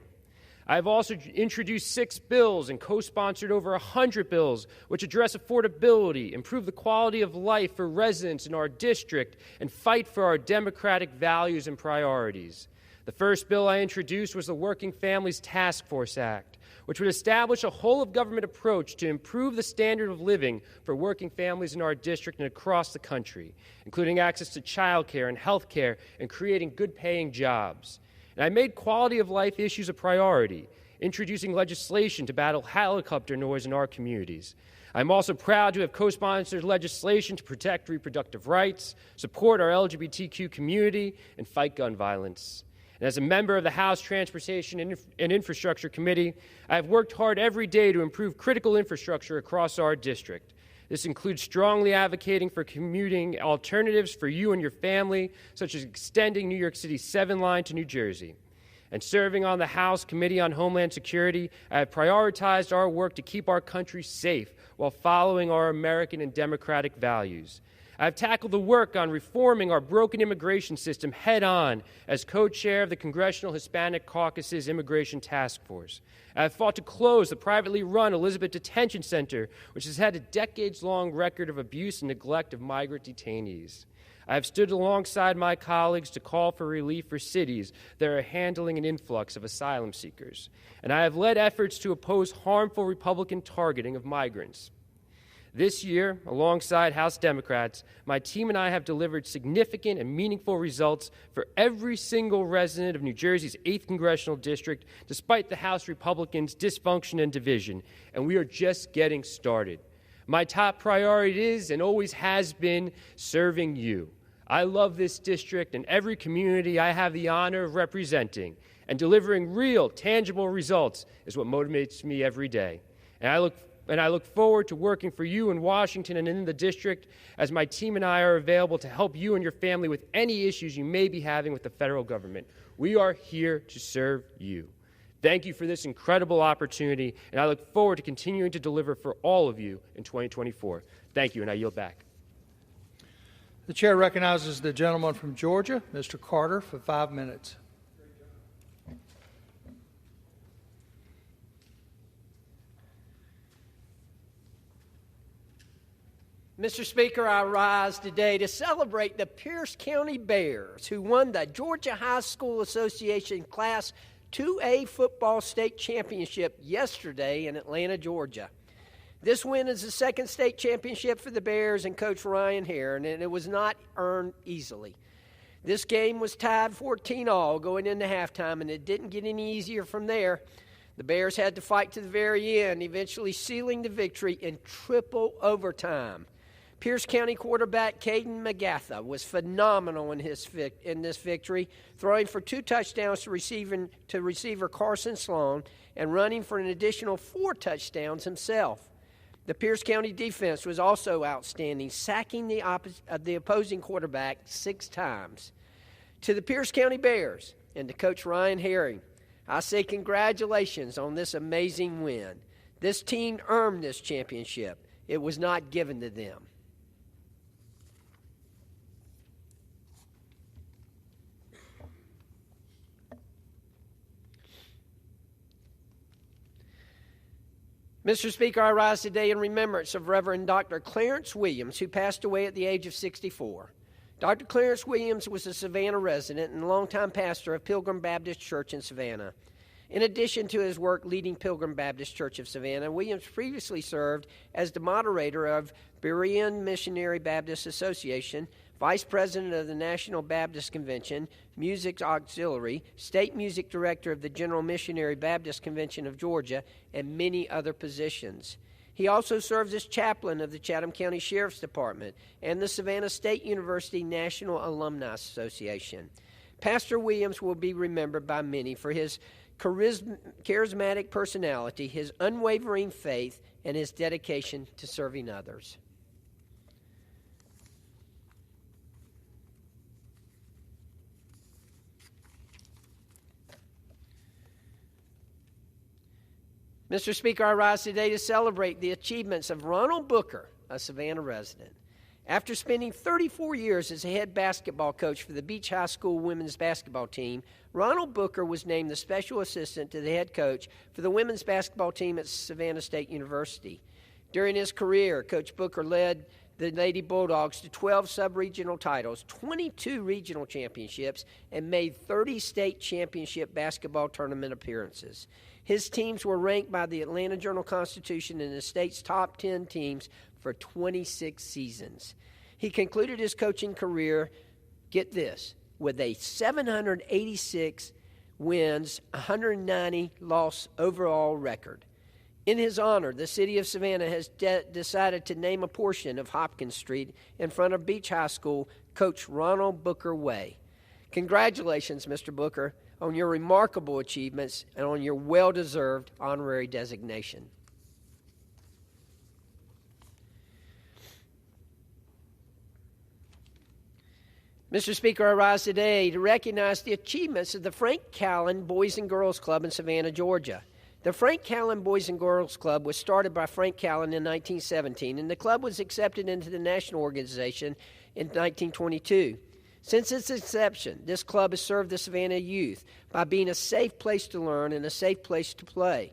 I've also introduced 6 bills and co-sponsored over 100 bills which address affordability, improve the quality of life for residents in our district, and fight for our democratic values and priorities. The first bill I introduced was the Working Families Task Force Act, which would establish a whole-of-government approach to improve the standard of living for working families in our district and across the country, including access to child care and health care and creating good-paying jobs. And I made quality of life issues a priority, introducing legislation to battle helicopter noise in our communities. I'm also proud to have co-sponsored legislation to protect reproductive rights, support our LGBTQ community, and fight gun violence. And as a member of the House Transportation and Infrastructure Committee, I have worked hard every day to improve critical infrastructure across our district. This includes strongly advocating for commuting alternatives for you and your family, such as extending New York City's 7 line to New Jersey. And serving on the House Committee on Homeland Security, I have prioritized our work to keep our country safe while following our American and democratic values. I've tackled the work on reforming our broken immigration system head-on as co-chair of the Congressional Hispanic Caucus's Immigration Task Force. I've fought to close the privately run Elizabeth Detention Center, which has had a decades-long record of abuse and neglect of migrant detainees. I have stood alongside my colleagues to call for relief for cities that are handling an influx of asylum seekers. And I have led efforts to oppose harmful Republican targeting of migrants. This year, alongside House Democrats, my team and I have delivered significant and meaningful results for every single resident of New Jersey's 8th Congressional District, despite the House Republicans' dysfunction and division, and we are just getting started. My top priority is and always has been serving you. I love this district and every community I have the honor of representing, and delivering real, tangible results is what motivates me every day. And I look forward to working for you in Washington and in the district, as my team and I are available to help you and your family with any issues you may be having with the federal government. We are here to serve you. Thank you for this incredible opportunity, and I look forward to continuing to deliver for all of you in 2024. Thank you, and I yield back. The chair recognizes the gentleman from Georgia, Mr. Carter, for 5 minutes. Mr. Speaker, I rise today to celebrate the Pierce County Bears, who won the Georgia High School Association Class 2A football state championship yesterday in Atlanta, Georgia. This win is the second state championship for the Bears and Coach Ryan Herring, and it was not earned easily. This game was tied 14-all going into halftime, and it didn't get any easier from there. The Bears had to fight to the very end, eventually sealing the victory in triple overtime. Pierce County quarterback Caden McGatha was phenomenal in this victory, throwing for 2 touchdowns to receiver Carson Sloan and running for an additional 4 touchdowns himself. The Pierce County defense was also outstanding, sacking the opposing quarterback 6 times. To the Pierce County Bears and to Coach Ryan Herring, I say congratulations on this amazing win. This team earned this championship. It was not given to them. Mr. Speaker, I rise today in remembrance of Reverend Dr. Clarence Williams, who passed away at the age of 64. Dr. Clarence Williams was a Savannah resident and longtime pastor of Pilgrim Baptist Church in Savannah. In addition to his work leading Pilgrim Baptist Church of Savannah, Williams previously served as the moderator of Berean Missionary Baptist Association, Vice President of the National Baptist Convention, Music Auxiliary, State Music Director of the General Missionary Baptist Convention of Georgia, and many other positions. He also serves as chaplain of the Chatham County Sheriff's Department and the Savannah State University National Alumni Association. Pastor Williams will be remembered by many for his charismatic personality, his unwavering faith, and his dedication to serving others. Mr. Speaker, I rise today to celebrate the achievements of Ronald Booker, a Savannah resident. After spending 34 years as a head basketball coach for the Beach High School women's basketball team, Ronald Booker was named the special assistant to the head coach for the women's basketball team at Savannah State University. During his career, Coach Booker led the Lady Bulldogs to 12 sub-regional titles, 22 regional championships, and made 30 state championship basketball tournament appearances. His teams were ranked by the Atlanta Journal-Constitution in the state's top 10 teams for 26 seasons. He concluded his coaching career, get this, with a 786 wins, 190 loss overall record. In his honor, the city of Savannah has decided to name a portion of Hopkins Street in front of Beach High School, Coach Ronald Booker Way. Congratulations, Mr. Booker, on your remarkable achievements and on your well-deserved honorary designation. Mr. Speaker, I rise today to recognize the achievements of the Frank Callan Boys and Girls Club in Savannah, Georgia. The Frank Callan Boys and Girls Club was started by Frank Callan in 1917, and the club was accepted into the national organization in 1922. Since its inception, this club has served the Savannah youth by being a safe place to learn and a safe place to play.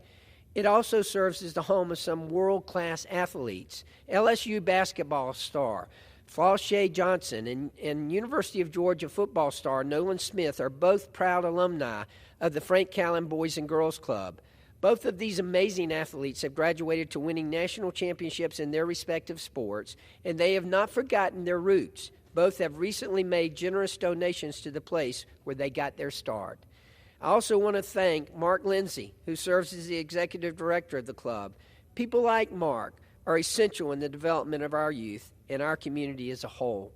It also serves as the home of some world-class athletes. LSU basketball star Flaushea Johnson and University of Georgia football star Nolan Smith are both proud alumni of the Frank Callan Boys and Girls Club. Both of these amazing athletes have graduated to winning national championships in their respective sports, and they have not forgotten their roots. Both have recently made generous donations to the place where they got their start. I also want to thank Mark Lindsay, who serves as the executive director of the club. People like Mark are essential in the development of our youth and our community as a whole.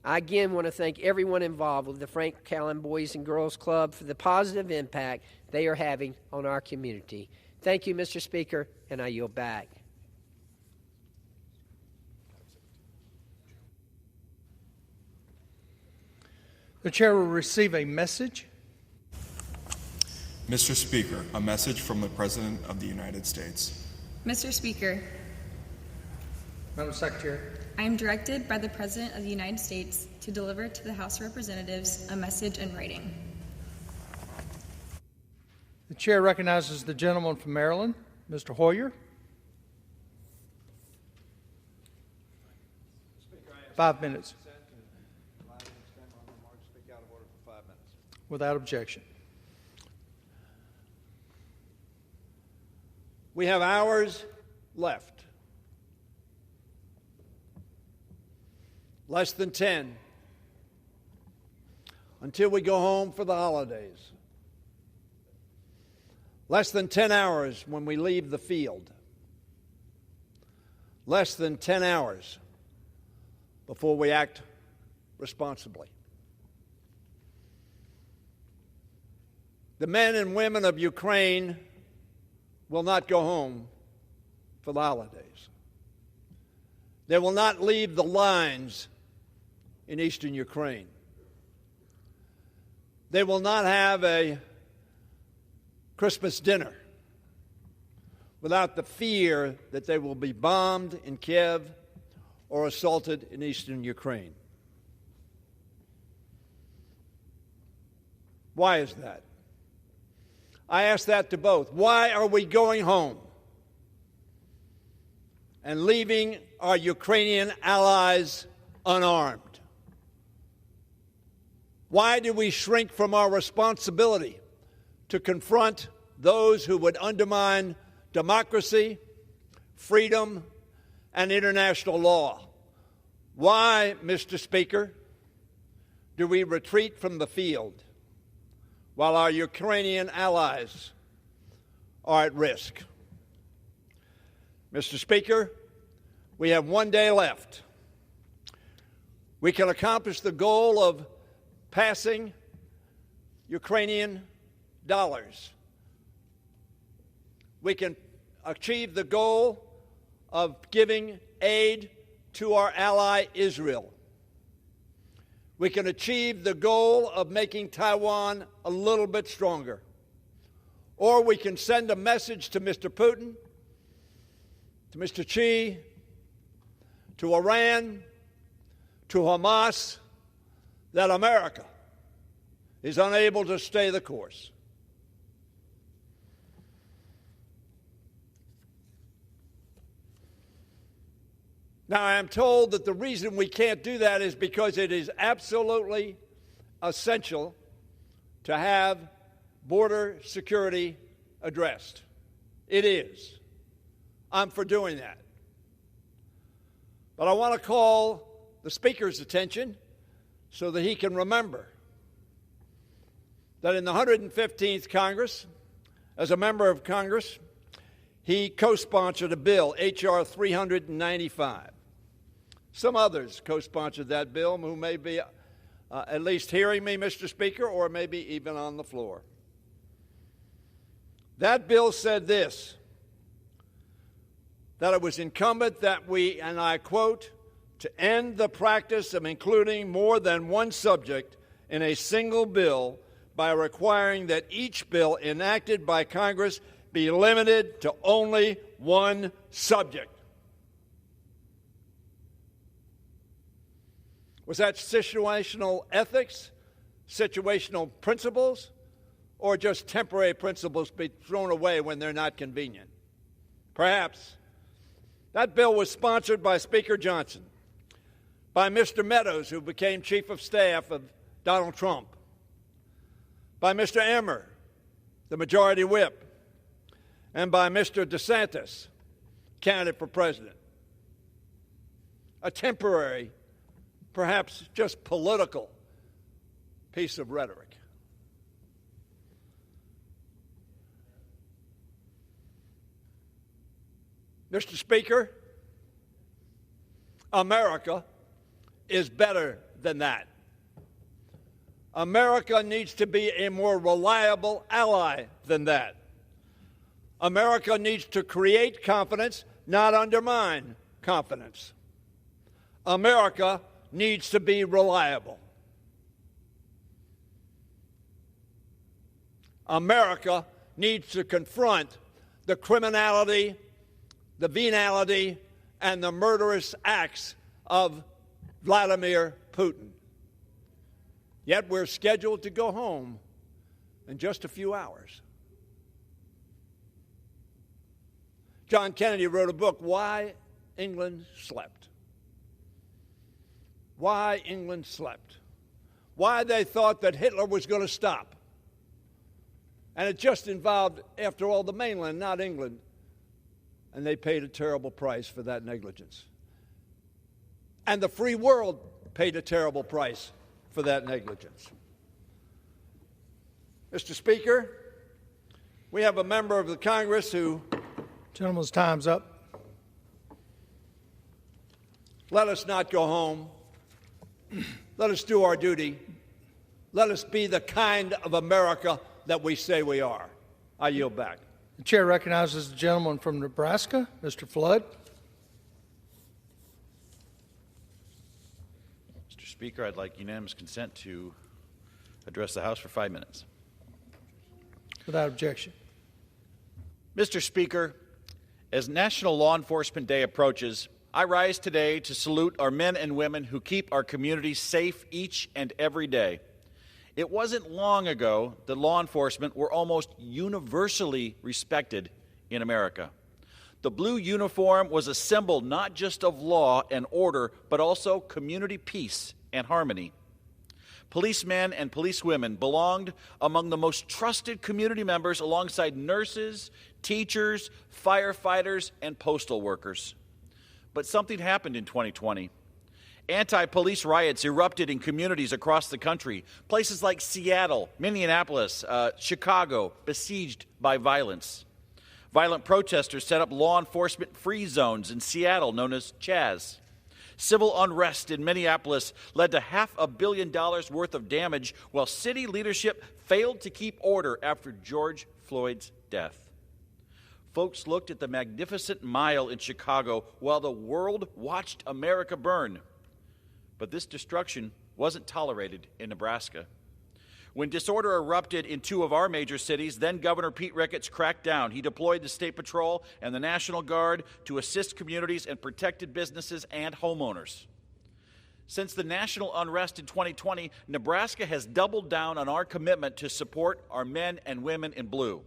I again want to thank everyone involved with the Frank Callan Boys and Girls Club for the positive impact they are having on our community. Thank you, Mr. Speaker, and I yield back. The chair will receive a message. Mr. Speaker, a message from the President of the United States. Mr. Speaker, Madam Secretary. I am directed by the President of the United States to deliver to the House of Representatives a message in writing. The chair recognizes the gentleman from Maryland, Mr. Hoyer. 5 minutes. Without objection. We have hours left. Less than 10 until we go home for the holidays. Less than 10 hours when we leave the field. Less than 10 hours before we act responsibly. The men and women of Ukraine will not go home for the holidays. They will not leave the lines in eastern Ukraine. They will not have a Christmas dinner without the fear that they will be bombed in Kiev or assaulted in eastern Ukraine. Why is that? I ask that to both. Why are we going home and leaving our Ukrainian allies unarmed? Why do we shrink from our responsibility to confront those who would undermine democracy, freedom, and international law? Why, Mr. Speaker, do we retreat from the field while our Ukrainian allies are at risk? Mr. Speaker, we have 1 day left. We can accomplish the goal of passing Ukrainian dollars. We can achieve the goal of giving aid to our ally Israel. We can achieve the goal of making Taiwan a little bit stronger. Or we can send a message to Mr. Putin, to Mr. Xi, to Iran, to Hamas, that America is unable to stay the course. Now, I am told that the reason we can't do that is because it is absolutely essential to have border security addressed. It is. I'm for doing that. But I want to call the Speaker's attention so that he can remember that in the 115th Congress, as a member of Congress, he co-sponsored a bill, H.R. 395. Some others co-sponsored that bill who may be at least hearing me, Mr. Speaker, or maybe even on the floor. That bill said this, that it was incumbent that we, and I quote, to end the practice of including more than one subject in a single bill by requiring that each bill enacted by Congress be limited to only one subject. Was that situational ethics, situational principles, or just temporary principles be thrown away when they're not convenient? Perhaps. That bill was sponsored by Speaker Johnson, by Mr. Meadows, who became Chief of Staff of Donald Trump, by Mr. Emmer, the Majority Whip, and by Mr. DeSantis, candidate for president. A temporary, perhaps just political piece of rhetoric. Mr. Speaker, America is better than that. America needs to be a more reliable ally than that. America needs to create confidence, not undermine confidence. America needs to be reliable. America needs to confront the criminality, the venality, and the murderous acts of Vladimir Putin. Yet we're scheduled to go home in just a few hours. John Kennedy wrote a book, Why England Slept. Why England slept. Why they thought that Hitler was going to stop. And it just involved, after all, the mainland, not England. And they paid a terrible price for that negligence. And the free world paid a terrible price for that negligence. Mr. Speaker, we have a member of the Congress who... Gentleman's time's up. Let us not go home. Let us do our duty. Let us be the kind of America that we say we are. I yield back. The chair recognizes the gentleman from Nebraska, Mr. Flood. Mr. Speaker, I'd like unanimous consent to address the House for 5 minutes. Without objection. Mr. Speaker, as National Law Enforcement Day approaches, I rise today to salute our men and women who keep our communities safe each and every day. It wasn't long ago that law enforcement were almost universally respected in America. The blue uniform was a symbol not just of law and order, but also community peace and harmony. Policemen and policewomen belonged among the most trusted community members alongside nurses, teachers, firefighters, and postal workers. But something happened in 2020. Anti-police riots erupted in communities across the country, places like Seattle, Minneapolis, Chicago, besieged by violence. Violent protesters set up law enforcement-free zones in Seattle, known as CHAZ. Civil unrest in Minneapolis led to $500 million worth of damage, while city leadership failed to keep order after George Floyd's death. Folks looked at the magnificent mile in Chicago while the world watched America burn. But this destruction wasn't tolerated in Nebraska. When disorder erupted in two of our major cities, then Governor Pete Ricketts cracked down. He deployed the State Patrol and the National Guard to assist communities and protected businesses and homeowners. Since the national unrest in 2020, Nebraska has doubled down on our commitment to support our men and women in blue.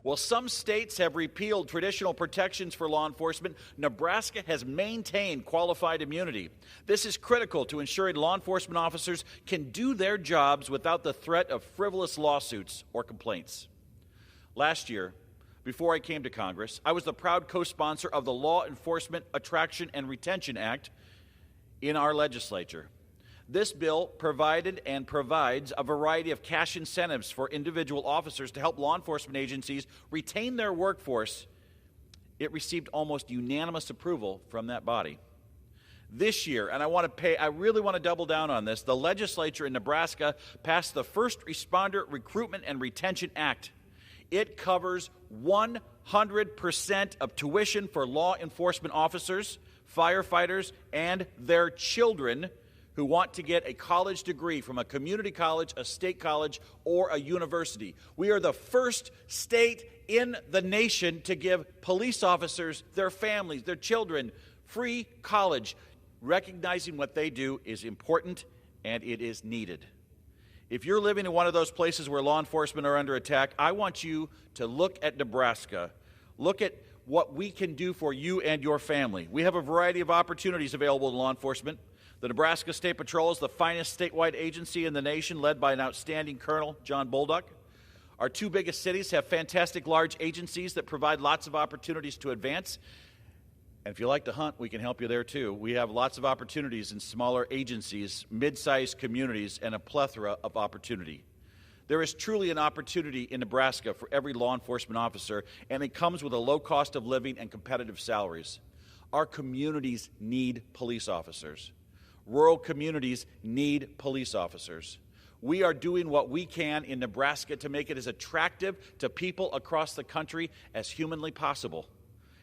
While some states have repealed traditional protections for law enforcement, Nebraska has maintained qualified immunity. This is critical to ensuring law enforcement officers can do their jobs without the threat of frivolous lawsuits or complaints. Last year, before I came to Congress, I was the proud co-sponsor of the Law Enforcement Attraction and Retention Act in our legislature. This bill provided and provides a variety of cash incentives for individual officers to help law enforcement agencies retain their workforce. It received almost unanimous approval from that body. This year, and I really want to double down on this, the legislature in Nebraska passed the First Responder Recruitment and Retention Act. It covers 100% of tuition for law enforcement officers, firefighters, and their children who want to get a college degree from a community college, a state college, or a university. We are the first state in the nation to give police officers, their families, their children, free college. Recognizing what they do is important and it is needed. If you're living in one of those places where law enforcement are under attack, I want you to look at Nebraska. Look at what we can do for you and your family. We have a variety of opportunities available to law enforcement. The Nebraska State Patrol is the finest statewide agency in the nation, led by an outstanding Colonel, John Bolduc. Our two biggest cities have fantastic large agencies that provide lots of opportunities to advance. And if you like to hunt, we can help you there too. We have lots of opportunities in smaller agencies, mid-sized communities, and a plethora of opportunity. There is truly an opportunity in Nebraska for every law enforcement officer, and it comes with a low cost of living and competitive salaries. Our communities need police officers. Rural communities need police officers. We are doing what we can in Nebraska to make it as attractive to people across the country as humanly possible.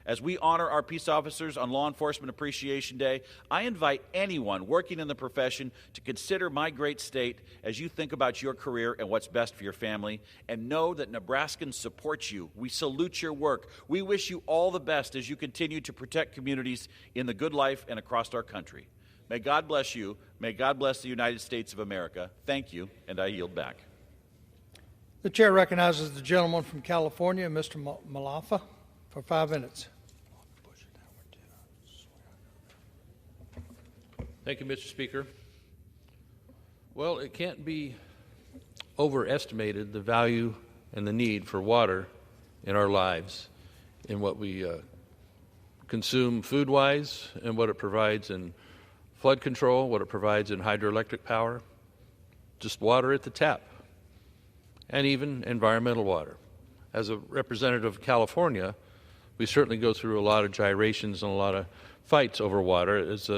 As we honor our peace officers on Law Enforcement Appreciation Day, I invite anyone working in the profession to consider my great state as you think about your career and what's best for your family, and know that Nebraskans support you. We salute your work. We wish you all the best as you continue to protect communities in the good life and across our country. May God bless you. May God bless the United States of America. Thank you, and I yield back. The chair recognizes the gentleman from California, Mr. Malafa, for 5 minutes. Thank you, Mr. Speaker. Well, it can't be overestimated the value and the need for water in our lives, in what we consume food-wise, and what it provides in flood control, what it provides in hydroelectric power, just water at the tap, and even environmental water. As a representative of California, we certainly go through a lot of gyrations and a lot of fights over water. As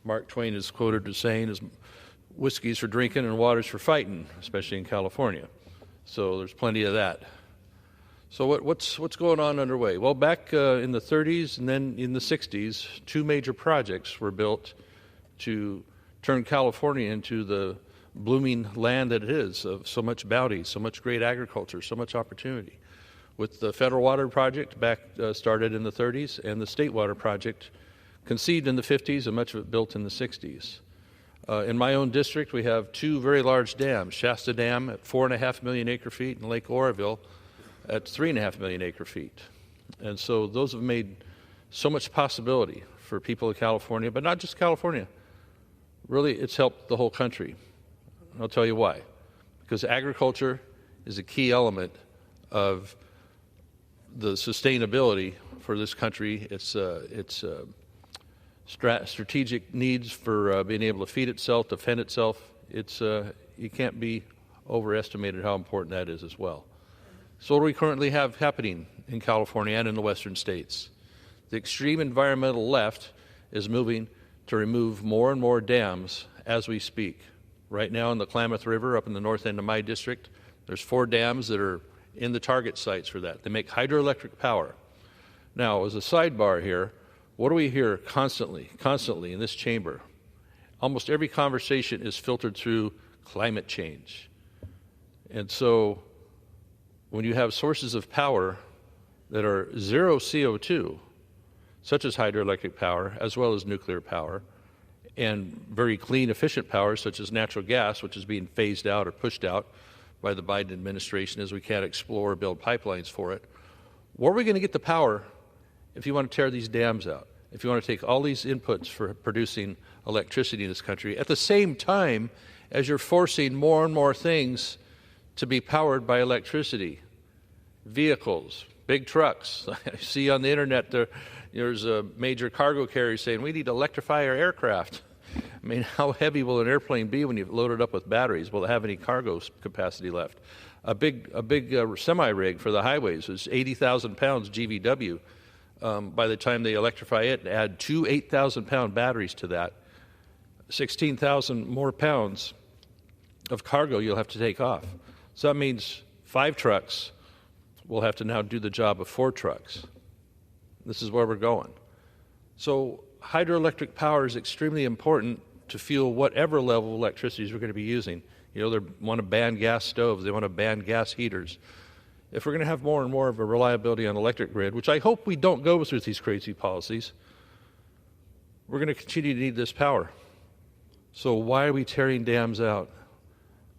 Mark Twain is quoted as saying, is whiskey's for drinking and water's for fighting, especially in California. So there's plenty of that. So what's going on underway? Well, back in the 30s and then in the 60s, two major projects were built to turn California into the blooming land that it is, of so much bounty, so much great agriculture, so much opportunity. With the federal water project started in the 30s, and the state water project conceived in the 50s, and much of it built in the 60s. In my own district, we have two very large dams, Shasta Dam at 4.5 million acre feet and Lake Oroville at 3.5 million acre feet. And so those have made so much possibility for people of California, but not just California. Really, it's helped the whole country. I'll tell you why. Because agriculture is a key element of the sustainability for this country. It's strategic needs for being able to feed itself, defend itself. You can't be overestimated how important that is as well. So what do we currently have happening in California and in the western states? The extreme environmental left is moving to remove more and more dams as we speak. Right now in the Klamath River, up in the north end of my district, there's 4 dams that are in the target sites for that. They make hydroelectric power. Now, as a sidebar here, what do we hear constantly in this chamber? Almost every conversation is filtered through climate change. And so when you have sources of power that are zero CO2, such as hydroelectric power, as well as nuclear power, and very clean, efficient power, such as natural gas, which is being phased out or pushed out by the Biden administration as we can't explore or build pipelines for it, where are we going to get the power if you want to tear these dams out, if you want to take all these inputs for producing electricity in this country, at the same time as you're forcing more and more things to be powered by electricity? Vehicles, big trucks. I see on the internet there's a major cargo carrier saying we need to electrify our aircraft. I mean, how heavy will an airplane be when you've loaded up with batteries? Will it have any cargo capacity left? A big semi-rig for the highways is 80,000 pounds GVW. By the time they electrify it and add 2 8,000-pound batteries to that, 16,000 more pounds of cargo you'll have to take off. So that means 5 trucks will have to now do the job of 4 trucks. This is where we're going. So hydroelectric power is extremely important to fuel whatever level of electricity we're going to be using. You know, they want to ban gas stoves. They want to ban gas heaters. If we're going to have more and more of a reliability on the electric grid, which I hope we don't go through these crazy policies, we're going to continue to need this power. So why are we tearing dams out?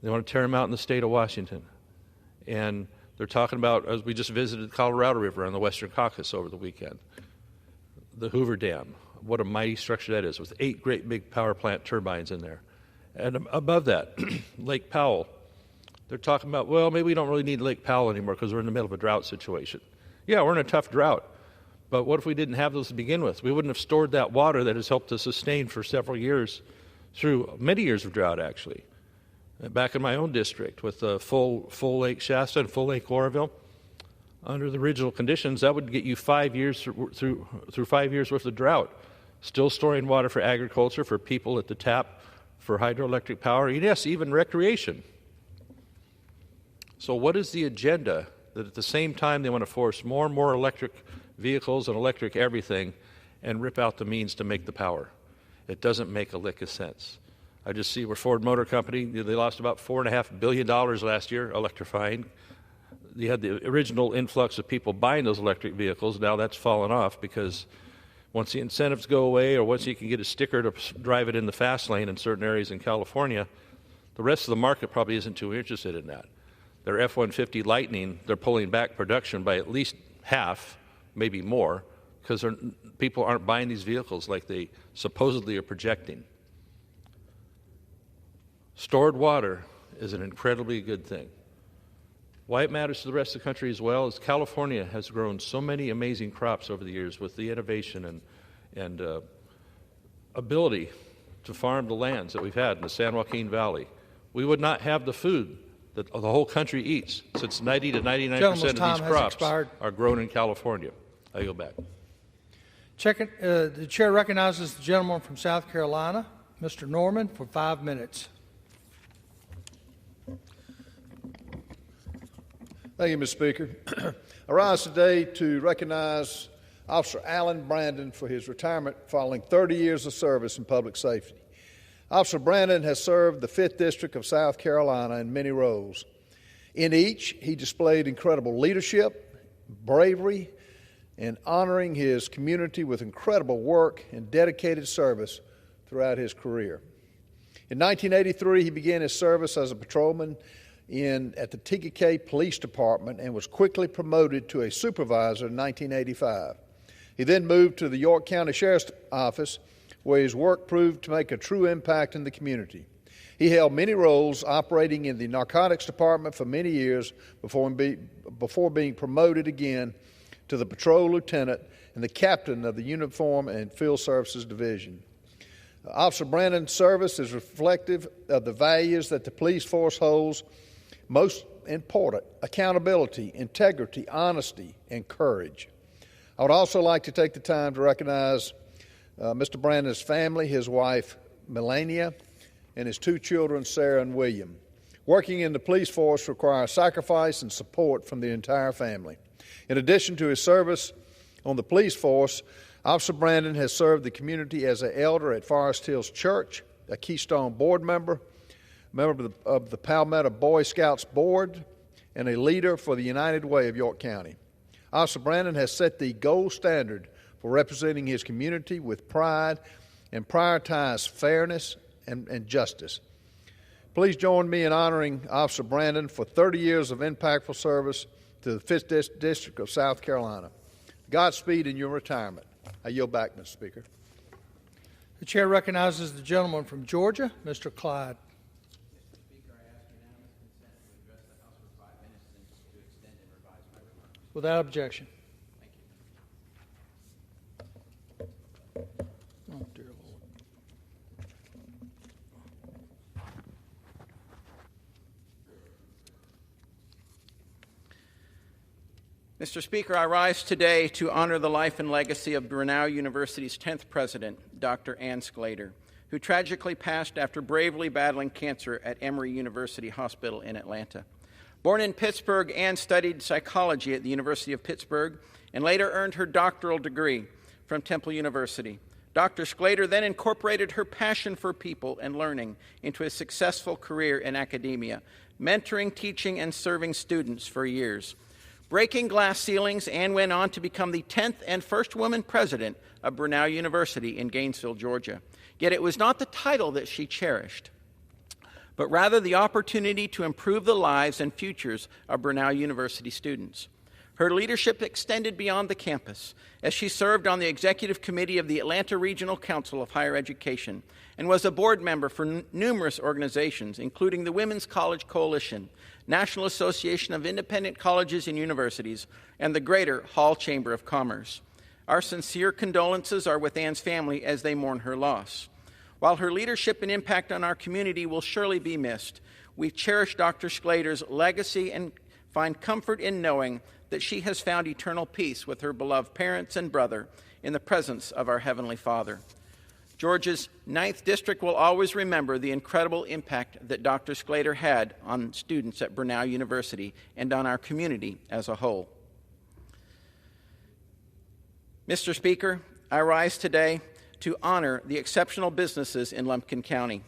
They want to tear them out in the state of Washington. And they're talking about, as we just visited the Colorado River on the Western Caucasus over the weekend, the Hoover Dam. What a mighty structure that is, with 8 great big power plant turbines in there. And above that, Lake Powell, They're talking about, well, maybe we don't really need Lake Powell anymore because we're in the middle of a drought situation. Yeah, we're in a tough drought. But what if we didn't have those to begin with? We wouldn't have stored that water that has helped us sustain for several years, through many years of drought, actually. Back in my own district with full Lake Shasta and full Lake Oroville, under the original conditions, that would get you 5 years through 5 years worth of drought. Still storing water for agriculture, for people at the tap, for hydroelectric power, and yes, even recreation. So what is the agenda that at the same time they want to force more and more electric vehicles and electric everything and rip out the means to make the power? It doesn't make a lick of sense. I just see where Ford Motor Company, they lost about $4.5 billion last year electrifying. You had the original influx of people buying those electric vehicles. Now that's fallen off because once the incentives go away, or once you can get a sticker to drive it in the fast lane in certain areas in California, the rest of the market probably isn't too interested in that. Their F-150 Lightning, they're pulling back production by at least half, maybe more, because people aren't buying these vehicles like they supposedly are projecting. Stored water is an incredibly good thing. Why it matters to the rest of the country as well is California has grown so many amazing crops over the years with the innovation and ability to farm the lands that we've had in the San Joaquin Valley. We would not have the food that the whole country eats, since 90 to 99% of these crops are grown in California. I yield back. The chair recognizes the gentleman from South Carolina, Mr. Norman, for 5 minutes. Thank you, Mr. Speaker. I rise today to recognize Officer Alan Brandon for his retirement following 30 years of service in public safety. Officer Brandon has served the 5th District of South Carolina in many roles. In each, he displayed incredible leadership, bravery, and honoring his community with incredible work and dedicated service throughout his career. In 1983, he began his service as a patrolman at the TKK Police Department and was quickly promoted to a supervisor in 1985. He then moved to the York County Sheriff's Office, where his work proved to make a true impact in the community. He held many roles, operating in the Narcotics Department for many years before being promoted again to the patrol lieutenant and the captain of the Uniform and Field Services Division. Officer Brandon's service is reflective of the values that the police force holds most important: accountability, integrity, honesty, and courage. I would also like to take the time to recognize Mr. Brandon's family, his wife Melania, and his 2 children, Sarah and William. Working in the police force requires sacrifice and support from the entire family. In addition to his service on the police force, Officer Brandon has served the community as an elder at Forest Hills Church, a Keystone board member of the Palmetto Boy Scouts Board, and a leader for the United Way of York County. Officer Brandon has set the gold standard for representing his community with pride and prioritize fairness and justice. Please join me in honoring Officer Brandon for 30 years of impactful service to the 5th District of South Carolina. Godspeed in your retirement. I yield back, Mr. Speaker. The chair recognizes the gentleman from Georgia, Mr. Clyde. Without objection. Oh, dear Lord. Mr. Speaker, I rise today to honor the life and legacy of Grinnell University's 10th president, Dr. Ann Sclater, who tragically passed after bravely battling cancer at Emory University Hospital in Atlanta. Born in Pittsburgh, Ann studied psychology at the University of Pittsburgh and later earned her doctoral degree from Temple University. Dr. Sclater then incorporated her passion for people and learning into a successful career in academia, mentoring, teaching, and serving students for years. Breaking glass ceilings, Ann went on to become the 10th and first woman president of Grinnell University in Gainesville, Georgia. Yet it was not the title that she cherished, but rather the opportunity to improve the lives and futures of Grinnell University students. Her leadership extended beyond the campus as she served on the executive committee of the Atlanta Regional Council of Higher Education and was a board member for numerous organizations, including the Women's College Coalition, National Association of Independent Colleges and Universities, and the Greater Hall Chamber of Commerce. Our sincere condolences are with Ann's family as they mourn her loss. While her leadership and impact on our community will surely be missed, we cherish Dr. Sclater's legacy and find comfort in knowing that she has found eternal peace with her beloved parents and brother in the presence of our Heavenly Father. Georgia's 9th District will always remember the incredible impact that Dr. Sclater had on students at Brenau University and on our community as a whole. Mr. Speaker, I rise today to honor the exceptional businesses in Lumpkin County.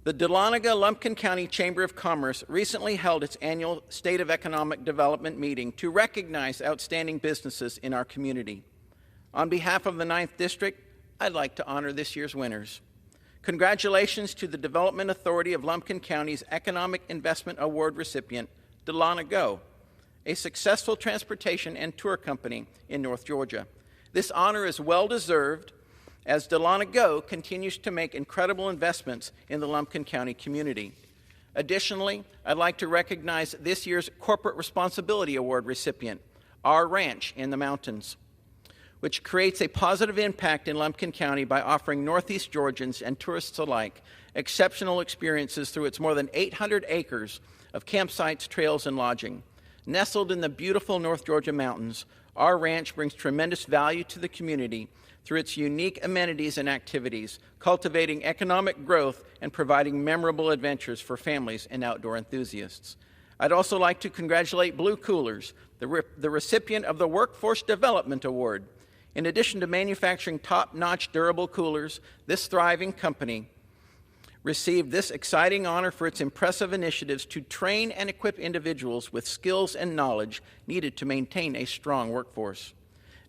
The Dahlonega-Lumpkin County Chamber of Commerce recently held its annual State of Economic Development meeting to recognize outstanding businesses in our community. On behalf of the 9th District, I'd like to honor this year's winners. Congratulations to the Development Authority of Lumpkin County's Economic Investment Award recipient, Dahlonega, a successful transportation and tour company in North Georgia. This honor is well-deserved as Dahlonega continues to make incredible investments in the Lumpkin County community. Additionally, I'd like to recognize this year's Corporate Responsibility Award recipient, Our Ranch in the Mountains, which creates a positive impact in Lumpkin County by offering Northeast Georgians and tourists alike exceptional experiences through its more than 800 acres of campsites, trails, and lodging. Nestled in the beautiful North Georgia mountains, Our Ranch brings tremendous value to the community through its unique amenities and activities, cultivating economic growth and providing memorable adventures for families and outdoor enthusiasts. I'd also like to congratulate Blue Coolers, the recipient of the Workforce Development Award. In addition to manufacturing top-notch durable coolers, this thriving company received this exciting honor for its impressive initiatives to train and equip individuals with skills and knowledge needed to maintain a strong workforce.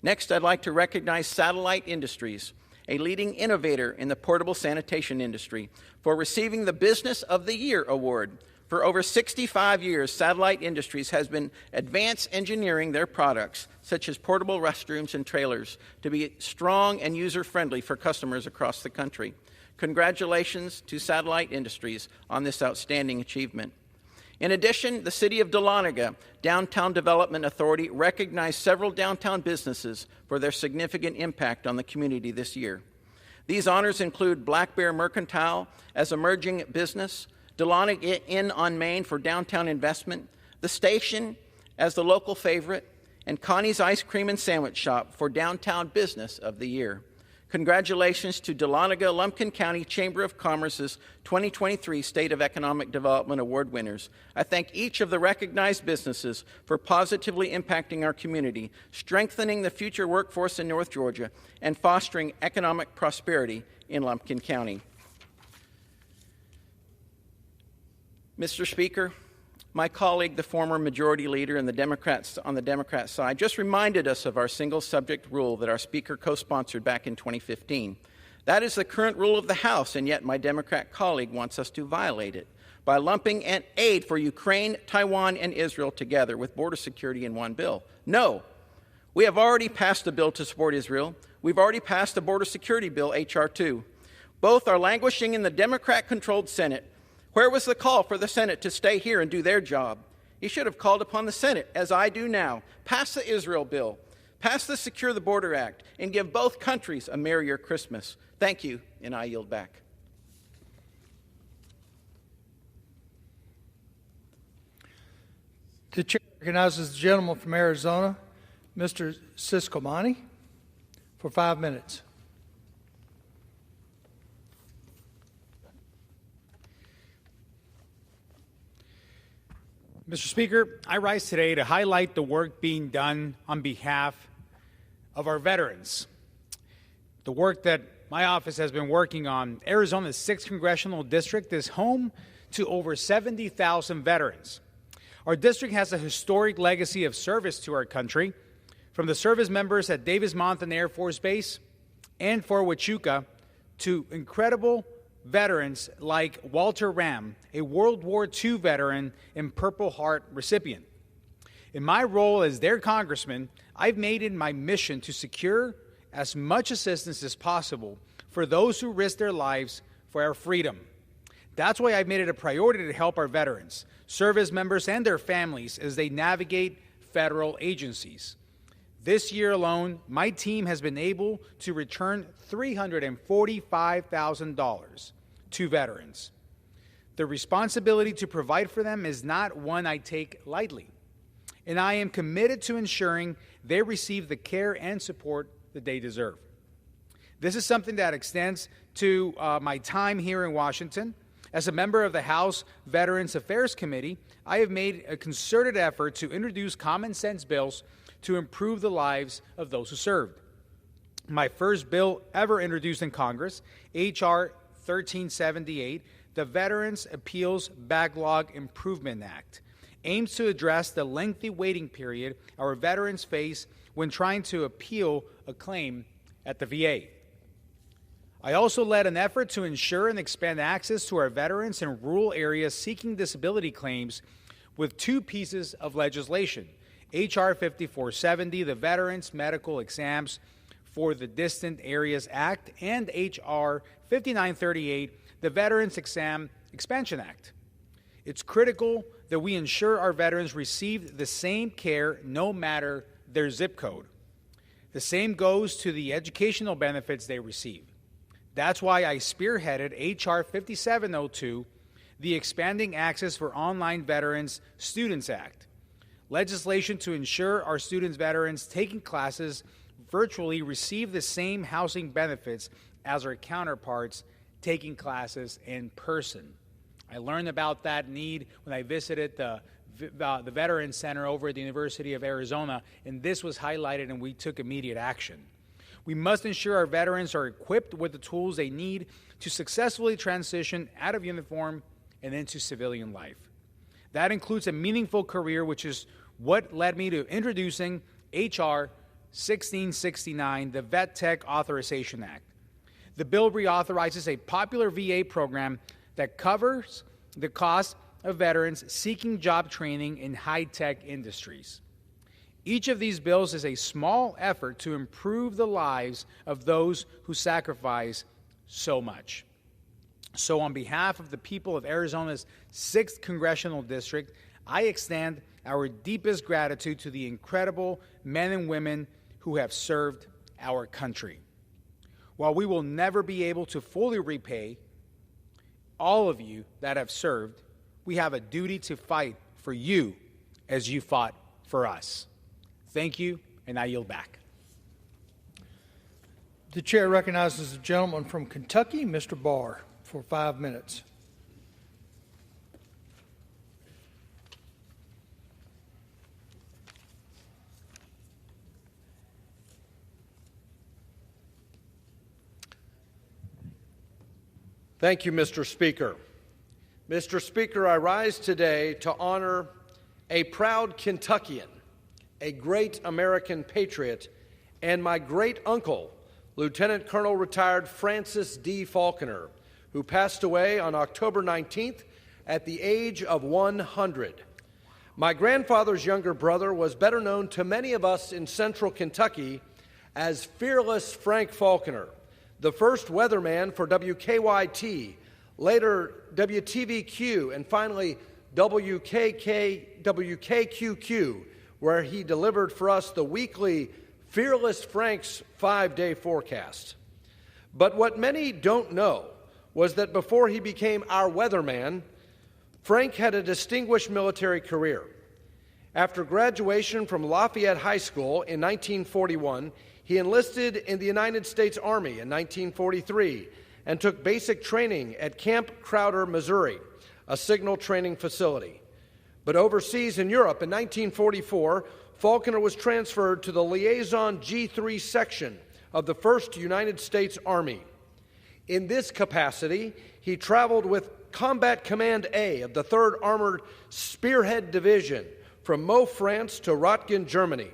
Next, I'd like to recognize Satellite Industries, a leading innovator in the portable sanitation industry, for receiving the Business of the Year award. For over 65 years, Satellite Industries has been advanced engineering their products, such as portable restrooms and trailers, to be strong and user-friendly for customers across the country. Congratulations to Satellite Industries on this outstanding achievement. In addition, the City of Dahlonega Downtown Development Authority recognized several downtown businesses for their significant impact on the community this year. These honors include Black Bear Mercantile as emerging business, Dahlonega Inn on Main for downtown investment, the Station as the local favorite, and Connie's Ice Cream and Sandwich Shop for Downtown Business of the Year. Congratulations to Dahlonega-Lumpkin County Chamber of Commerce's 2023 State of Economic Development Award winners. I thank each of the recognized businesses for positively impacting our community, strengthening the future workforce in North Georgia, and fostering economic prosperity in Lumpkin County. Mr. Speaker, my colleague, the former majority leader and on the Democrat side, just reminded us of our single subject rule that our Speaker co-sponsored back in 2015. That is the current rule of the House, and yet my Democrat colleague wants us to violate it by lumping an aid for Ukraine, Taiwan, and Israel together with border security in one bill. No, we have already passed a bill to support Israel. We've already passed a border security bill, H.R. 2. Both are languishing in the Democrat-controlled Senate. Where was the call for the Senate to stay here and do their job? He should have called upon the Senate, as I do now. Pass the Israel bill, pass the Secure the Border Act, and give both countries a merrier Christmas. Thank you, and I yield back. The chair recognizes the gentleman from Arizona, Mr. Siscomani, for 5 minutes. Mr. Speaker, I rise today to highlight the work being done on behalf of our veterans. The work that my office has been working on. Arizona's 6th Congressional District is home to over 70,000 veterans. Our district has a historic legacy of service to our country, from the service members at Davis-Monthan Air Force Base and Fort Huachuca to incredible veterans like Walter Ram, a World War II veteran and Purple Heart recipient. In my role as their congressman, I've made it my mission to secure as much assistance as possible for those who risk their lives for our freedom. That's why I've made it a priority to help our veterans, service members, and their families as they navigate federal agencies. This year alone, my team has been able to return $345,000 to veterans. The responsibility to provide for them is not one I take lightly, and I am committed to ensuring they receive the care and support that they deserve. This is something that extends to my time here in Washington. As a member of the House Veterans Affairs Committee, I have made a concerted effort to introduce common sense bills to improve the lives of those who served. My first bill ever introduced in Congress, H.R. 1378, the Veterans Appeals Backlog Improvement Act, aims to address the lengthy waiting period our veterans face when trying to appeal a claim at the VA. I also led an effort to ensure and expand access to our veterans in rural areas seeking disability claims with two pieces of legislation, H.R. 5470, the Veterans Medical Exams for the Distant Areas Act, and H.R. 5938, the Veterans Exam Expansion Act. It's critical that we ensure our veterans receive the same care no matter their zip code. The same goes to the educational benefits they receive. That's why I spearheaded H.R. 5702, the Expanding Access for Online Veterans Students Act, legislation to ensure our students veterans taking classes virtually receive the same housing benefits as our counterparts taking classes in person. I learned about that need when I visited the Veterans Center over at the University of Arizona, and this was highlighted and we took immediate action. We must ensure our veterans are equipped with the tools they need to successfully transition out of uniform and into civilian life. That includes a meaningful career, which is what led me to introducing H.R. 1669, the Vet Tech Authorization Act. The bill reauthorizes a popular VA program that covers the cost of veterans seeking job training in high-tech industries. Each of these bills is a small effort to improve the lives of those who sacrifice so much. So on behalf of the people of Arizona's 6th Congressional District, I extend our deepest gratitude to the incredible men and women who have served our country. While we will never be able to fully repay all of you that have served, we have a duty to fight for you as you fought for us. Thank you, and I yield back. The chair recognizes the gentleman from Kentucky, Mr. Barr, for 5 minutes. Thank you, Mr. Speaker. Mr. Speaker, I rise today to honor a proud Kentuckian, a great American patriot, and my great-uncle, Lieutenant Colonel retired Francis D. Falconer, who passed away on October 19th at the age of 100. My grandfather's younger brother was better known to many of us in central Kentucky as Fearless Frank Falconer, the first weatherman for WKYT, later WTVQ, and finally WKQQ, where he delivered for us the weekly Fearless Frank's 5-day forecast. But what many don't know was that before he became our weatherman, Frank had a distinguished military career. After graduation from Lafayette High School in 1941, he enlisted in the United States Army in 1943 and took basic training at Camp Crowder, Missouri, a signal training facility. But overseas in Europe in 1944, Falconer was transferred to the Liaison G3 section of the 1st United States Army. In this capacity, he traveled with Combat Command A of the 3rd Armored Spearhead Division from Meaux, France to Röttgen, Germany.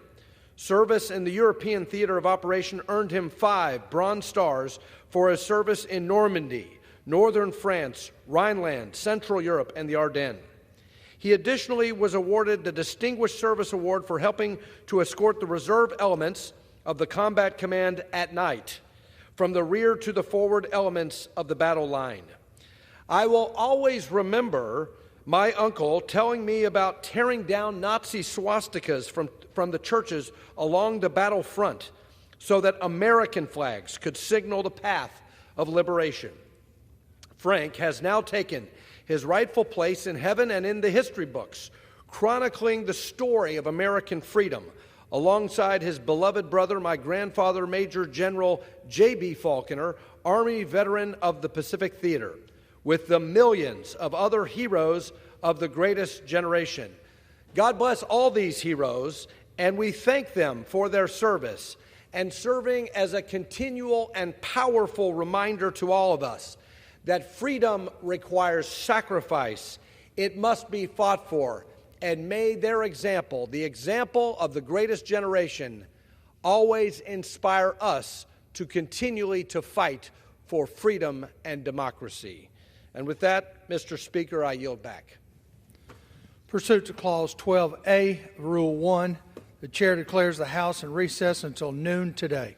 Service in the European Theater of Operation earned him 5 Bronze Stars for his service in Normandy, northern France, Rhineland, Central Europe, and the Ardennes. He additionally was awarded the Distinguished Service Award for helping to escort the reserve elements of the Combat Command at night from the rear to the forward elements of the battle line. I will always remember my uncle telling me about tearing down Nazi swastikas from the churches along the battlefront so that American flags could signal the path of liberation. Frank has now taken his rightful place in heaven and in the history books, chronicling the story of American freedom alongside his beloved brother, my grandfather, Major General J.B. Falconer, Army veteran of the Pacific Theater, with the millions of other heroes of the greatest generation. God bless all these heroes, and we thank them for their service and serving as a continual and powerful reminder to all of us that freedom requires sacrifice. It must be fought for. And may their example, the example of the greatest generation, always inspire us to continually to fight for freedom and democracy. And with that, Mr. Speaker, I yield back. Pursuant to Clause 12A, Rule 1, the Chair declares the House in recess until noon today.